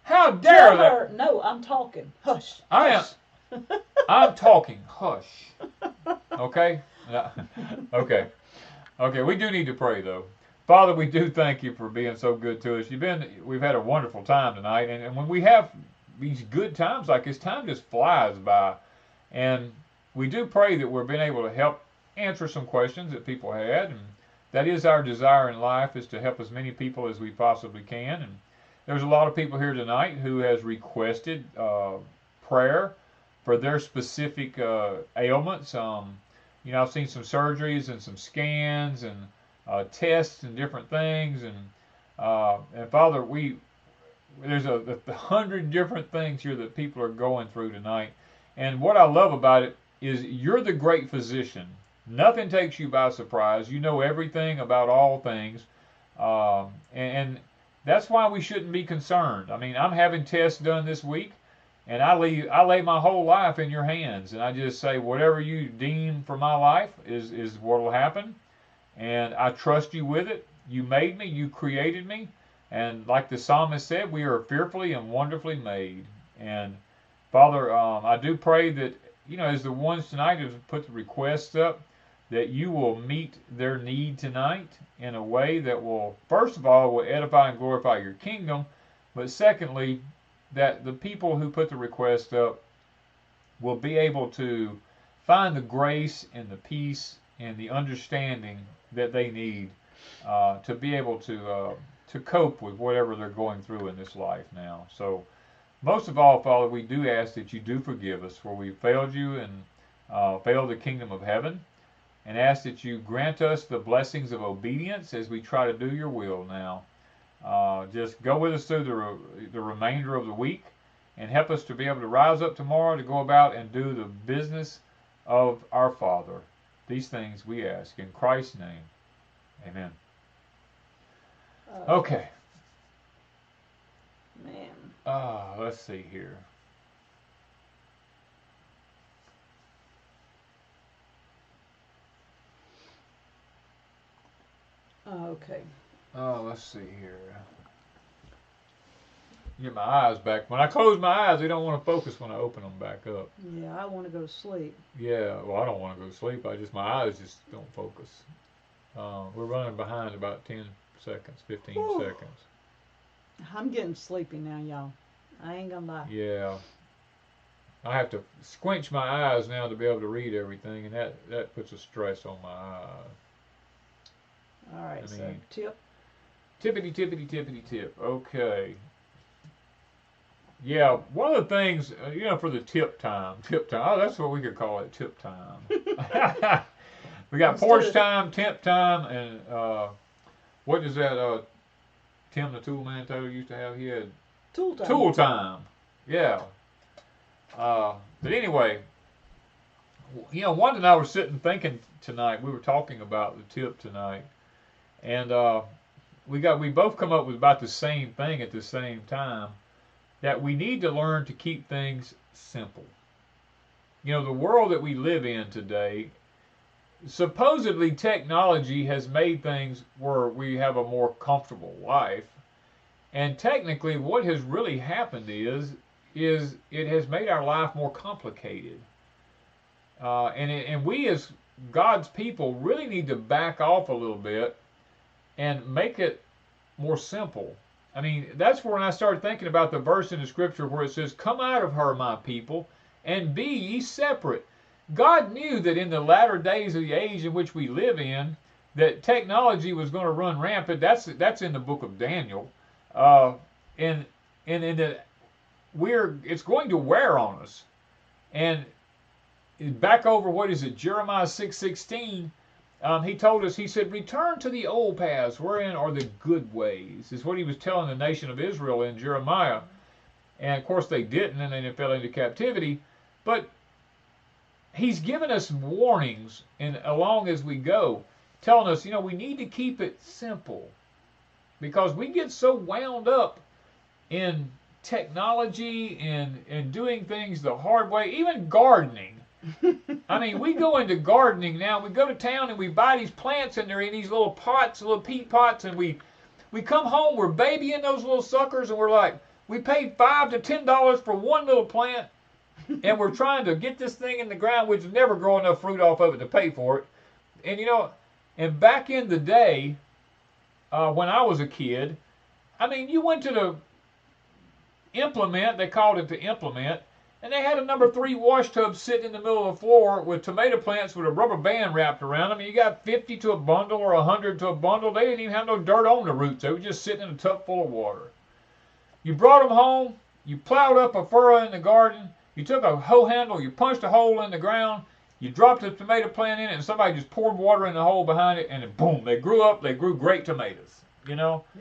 How dare that? No, I'm talking. Hush. I'm talking. Hush. Okay? Okay. Okay, we do need to pray, though. Father, we do thank you for being so good to us. We've had a wonderful time tonight, and when we have these good times like this, time just flies by. And we do pray that we're being able to help answer some questions that people had, and that is our desire in life, is to help as many people as we possibly can. And there's a lot of people here tonight who has requested prayer for their specific ailments. I've seen some surgeries and some scans and tests and different things, and Father, there's 100 different things here that people are going through tonight. And what I love about it is you're the great physician. Nothing takes you by surprise. You know everything about all things, and that's why we shouldn't be concerned. I mean, I'm having tests done this week, and I lay my whole life in your hands, and I just say whatever you deem for my life is what will happen, and I trust you with it. You made me, you created me, and like the psalmist said, we are fearfully and wonderfully made. And Father, I do pray that as the ones tonight who have put the requests up, that you will meet their need tonight in a way that will, first of all, will edify and glorify your kingdom, but secondly, that the people who put the request up will be able to find the grace and the peace and the understanding that they need to be able to cope with whatever they're going through in this life now. So most of all, Father, we do ask that you do forgive us where we failed you and failed the kingdom of heaven, and ask that you grant us the blessings of obedience as we try to do your will now. Just go with us through the remainder of the week, and help us to be able to rise up tomorrow to go about and do the business of our Father. These things we ask in Christ's name. Amen. Okay. Man. Let's see here. Okay. Let's see here. Get my eyes back. When I close my eyes, they don't want to focus when I open them back up. Yeah, I want to go to sleep. Yeah, well, I don't want to go to sleep. My eyes just don't focus. We're running behind about 10 seconds, 15 seconds. I'm getting sleepy now, y'all. I ain't gonna lie. Yeah. I have to squinch my eyes now to be able to read everything, and that puts a stress on my eyes. All right, I so mean, tip. tippity, tippity, tippity, tip. Okay. Yeah, one of the things, for the tip time. Oh, that's what we could call it, tip time. We got porch time, tip time, and what is that Tim the Tool Man used to have? He had Tool time. Tool time. Yeah. But anyway, Wanda and I were sitting thinking tonight. We were talking about the tip tonight, and we both come up with about the same thing at the same time. That we need to learn to keep things simple. The world that we live in today, supposedly technology has made things where we have a more comfortable life. And technically what has really happened is it has made our life more complicated. And we as God's people really need to back off a little bit and make it more simple. I mean, that's when I started thinking about the verse in the scripture where it says, "Come out of her, my people, and be ye separate." God knew that in the latter days of the age in which we live in, that technology was going to run rampant. That's in the book of Daniel, and that it's going to wear on us. And back over, what is it, Jeremiah 6:16. He told us, he said, "Return to the old paths, wherein are the good ways," is what he was telling the nation of Israel in Jeremiah. And of course they didn't, and then they fell into captivity. But he's given us warnings and along as we go, telling us, we need to keep it simple. Because we get so wound up in technology and doing things the hard way, even gardening. I mean, we go into gardening now. We go to town and we buy these plants, and they're in these little pots, little peat pots, and we come home, we're babying those little suckers, and we're like, we paid $5 to $10 for one little plant, and we're trying to get this thing in the ground, which will never grow enough fruit off of it to pay for it. And and back in the day, when I was a kid, I mean, you went to the implement, they called it the implement, and they had a number 3 wash tub sitting in the middle of the floor with tomato plants with a rubber band wrapped around them. You got 50 to a bundle or 100 to a bundle. They didn't even have no dirt on the roots. They were just sitting in a tub full of water. You brought them home. You plowed up a furrow in the garden. You took a hoe handle. You punched a hole in the ground. You dropped the tomato plant in it, and somebody just poured water in the hole behind it, and then boom, they grew up. They grew great tomatoes.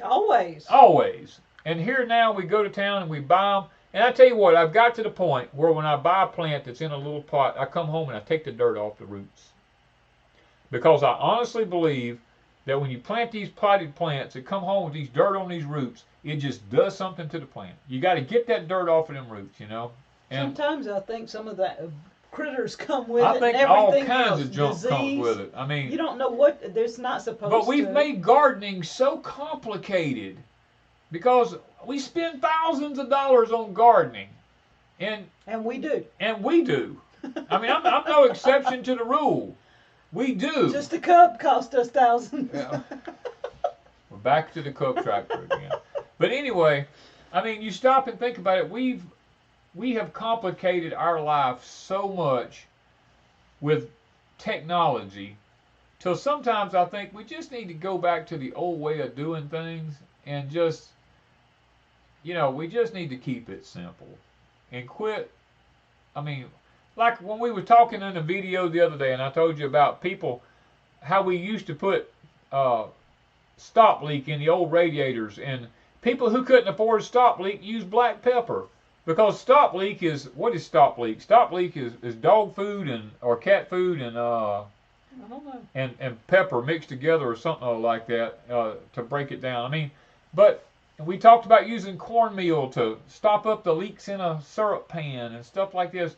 Always. Always. And here now we go to town and we buy them. And I tell you what, I've got to the point where when I buy a plant that's in a little pot, I come home and I take the dirt off the roots. Because I honestly believe that when you plant these potted plants that come home with these dirt on these roots, it just does something to the plant. You got to get that dirt off of them roots, And sometimes I think some of that critters come with it. I think and all everything kinds else, of junk disease, comes with it. I mean, you don't know what there's not supposed to. But we've made gardening so complicated because we spend thousands of dollars on gardening, and we do. And we do. I mean, I'm no exception to the rule. We do. Just a cup cost us thousands. Yeah. We're back to the cup tractor again. But anyway, I mean, you stop and think about it. We have complicated our life so much with technology till sometimes I think we just need to go back to the old way of doing things and just, we just need to keep it simple and quit. I mean, like when we were talking in the video the other day and I told you about people, how we used to put stop leak in the old radiators, and people who couldn't afford stop leak used black pepper. Because stop leak is, what is stop leak? Stop leak is dog food or cat food and I don't know. And pepper mixed together or something like that to break it down. I mean, but we talked about using cornmeal to stop up the leaks in a syrup pan and stuff like this.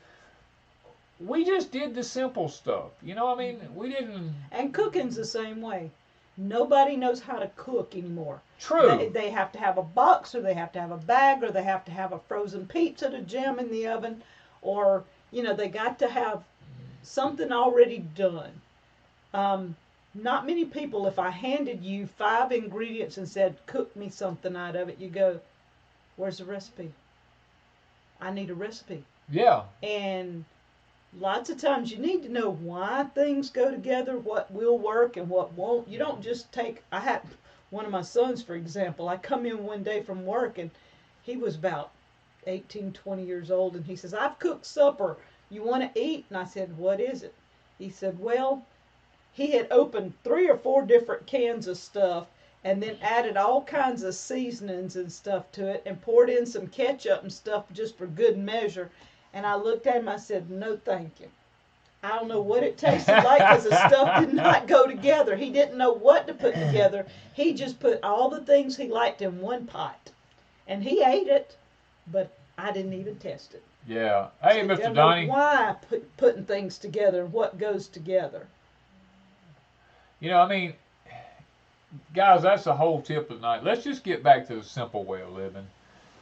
We just did the simple stuff. I mean, we didn't. And cooking's the same way. Nobody knows how to cook anymore. True. They have to have a box, or they have to have a bag, or they have to have a frozen pizza to jam in the oven, or, they got to have something already done. Not many people, if I handed you 5 ingredients and said, cook me something out of it, you go, where's the recipe? I need a recipe. Yeah. And lots of times you need to know why things go together, what will work and what won't. You don't just take, I had one of my sons, for example, I come in one day from work and he was about 18, 20 years old, and he says, I've cooked supper. You want to eat? And I said, what is it? He said, well, he had opened 3 or 4 different cans of stuff and then added all kinds of seasonings and stuff to it and poured in some ketchup and stuff just for good measure. And I looked at him, I said, no thank you. I don't know what it tasted like because the stuff did not go together. He didn't know what to put together. He just put all the things he liked in one pot. And he ate it, but I didn't even test it. Yeah. Hey, So you Mr. gotta know Donnie. why putting things together and what goes together. You know, I mean, guys, that's the whole tip of the night. Let's just get back to the simple way of living.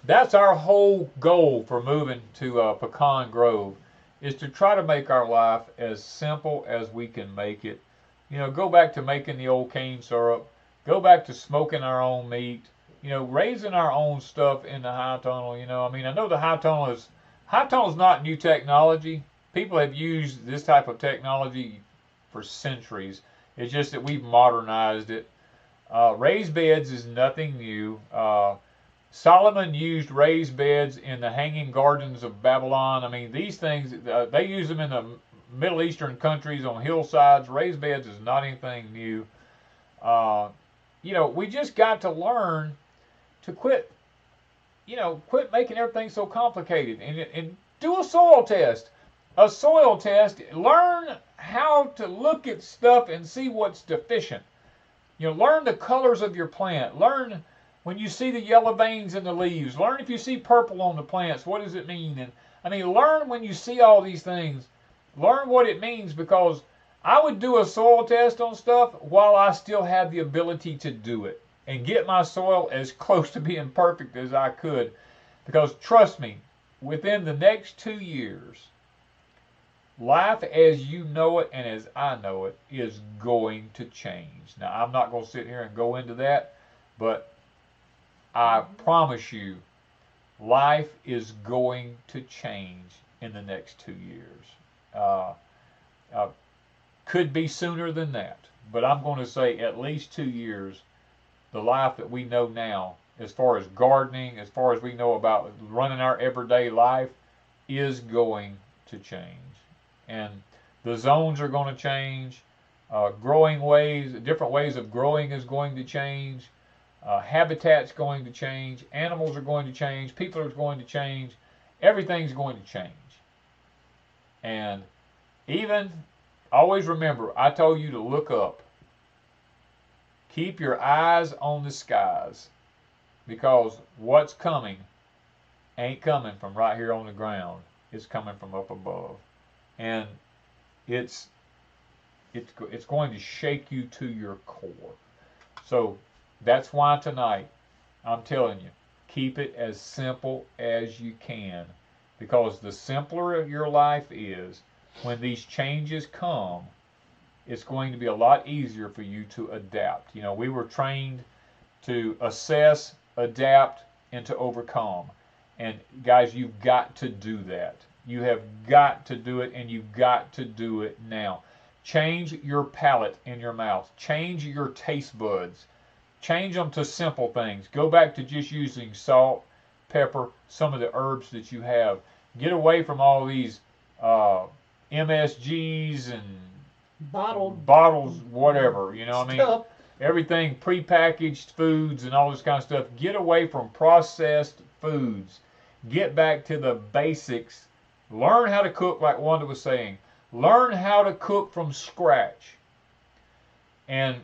That's our whole goal for moving to Pecan Grove, is to try to make our life as simple as we can make it. You know, go back to making the old cane syrup. Go back to smoking our own meat. You know, raising our own stuff in the high tunnel. You know, I mean, I know the high tunnel is not new technology. People have used this type of technology for centuries. It's just that we've modernized it. Raised beds is nothing new. Solomon used raised beds in the Hanging Gardens of Babylon. I mean, these things, they use them in the Middle Eastern countries on hillsides. Raised beds is not anything new. You know, we just got to learn to quit making everything so complicated and do a soil test. A soil test, learn how to look at stuff and see what's deficient. You know, learn the colors of your plant. Learn when you see the yellow veins in the leaves. Learn if you see purple on the plants, what does it mean? And I mean, learn when you see all these things. Learn what it means, because I would do a soil test on stuff while I still have the ability to do it and get my soil as close to being perfect as I could. Because trust me, within the next 2 years, life as you know it and as I know it is going to change. Now, I'm not going to sit here and go into that, but I promise you, life is going to change in the next 2 years. Could be sooner than that, but I'm going to say at least 2 years. The life that we know now, as far as gardening, as far as we know about running our everyday life, is going to change. And the zones are going to change. Growing ways, different ways of growing is going to change. Habitat's going to change. Animals are going to change. People are going to change. Everything's going to change. And even, always remember, I told you to look up. Keep your eyes on the skies, because what's coming ain't coming from right here on the ground. It's coming from up above. And it's going to shake you to your core. So that's why tonight I'm telling you, keep it as simple as you can, because the simpler your life is, when these changes come, it's going to be a lot easier for you to adapt. You know, we were trained to assess, adapt, and to overcome. And guys, you've got to do that. You have got to do it, and you've got to do it now. Change your palate in your mouth. Change your taste buds. Change them to simple things. Go back to just using salt, pepper, some of the herbs that you have. Get away from all these MSGs and bottles, whatever. You know what I mean? Everything prepackaged foods and all this kind of stuff. Get away from processed foods. Get back to the basics. Learn how to cook, like Wanda was saying. Learn how to cook from scratch. And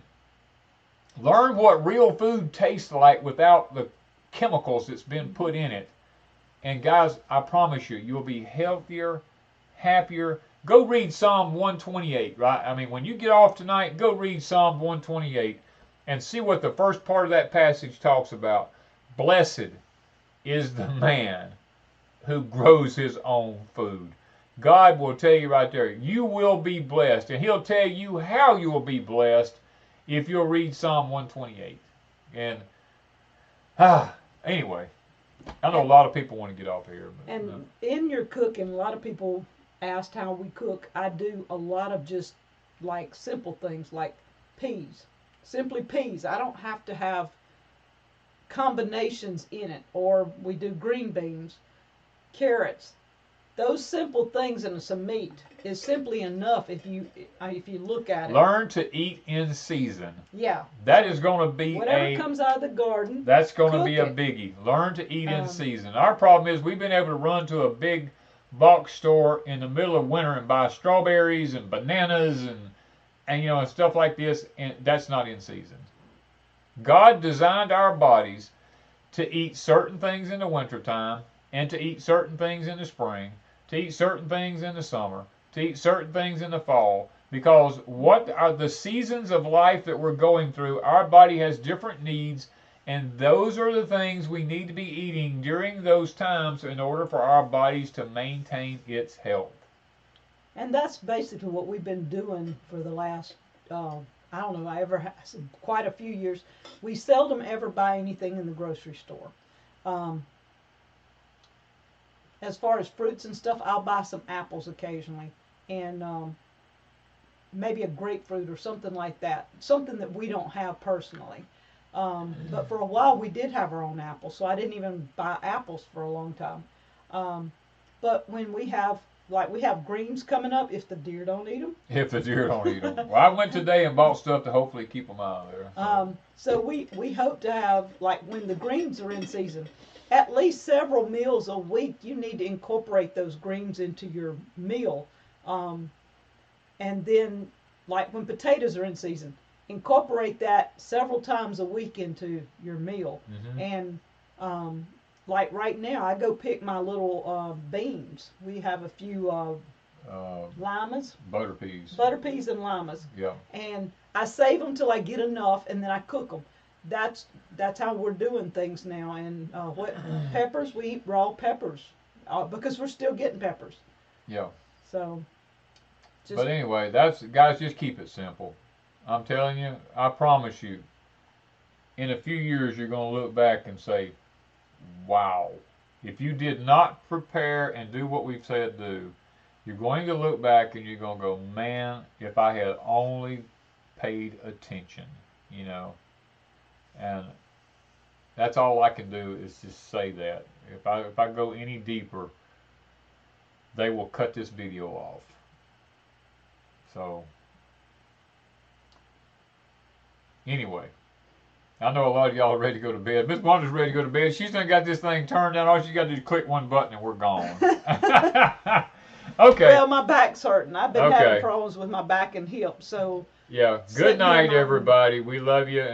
learn what real food tastes like without the chemicals that's been put in it. And guys, I promise you, you'll be healthier, happier. Go read Psalm 128, right? I mean, when you get off tonight, go read Psalm 128 and see what the first part of that passage talks about. Blessed is the man who grows his own food. God will tell you right there, you will be blessed. And he'll tell you how you will be blessed if you'll read Psalm 128. And, anyway, I know a lot of people want to get off here. And in your cooking, a lot of people asked how we cook, I do a lot of just like simple things like peas. Simply peas. I don't have to have combinations in it. Or we do green beans, carrots. Those simple things and some meat is simply enough if you look at it. Learn to eat in season. Yeah. That is going to be whatever comes out of the garden. That's going to be a it. biggie. Learn to eat in season. Our problem is we've been able to run to a big box store in the middle of winter and buy strawberries and bananas and you know and stuff like this, and that's not in season. God designed our bodies to eat certain things in the wintertime and to eat certain things in the spring, to eat certain things in the summer, to eat certain things in the fall, because what are the seasons of life that we're going through, our body has different needs, and those are the things we need to be eating during those times in order for our bodies to maintain its health. And that's basically what we've been doing for the last, I don't know, quite a few years. We seldom ever buy anything in the grocery store. As far as fruits and stuff, I'll buy some apples occasionally, and maybe a grapefruit or something like that. Something that we don't have personally. But for a while we did have our own apples, so I didn't even buy apples for a long time. But when we have greens coming up, if the deer don't eat them. If the deer don't eat them. Well, I went today and bought stuff to hopefully keep them out of there. So we hope to have, like when the greens are in season, at least several meals a week, you need to incorporate those greens into your meal. And then, like when potatoes are in season, incorporate that several times a week into your meal. Mm-hmm. And like right now, I go pick my little beans. We have a few limas. Butter peas. Butter peas and limas. Yeah. And I save them till I get enough, and then I cook them. That's how we're doing things now. And what peppers, we eat raw peppers because we're still getting peppers. Yeah. So. But anyway, guys, just keep it simple. I'm telling you, I promise you, in a few years you're going to look back and say, wow, if you did not prepare and do what we've said do, you're going to look back and you're going to go, man, if I had only paid attention, you know. And that's all I can do is just say that. If I go any deeper, they will cut this video off. So, anyway, I know a lot of y'all are ready to go to bed. Miss Wanda's ready to go to bed. She's done got this thing turned down. All she's got to do is click one button and we're gone. Okay. Well, my back's hurting. I've been having problems with my back and hip. So. Yeah. Good night, everybody. We love you.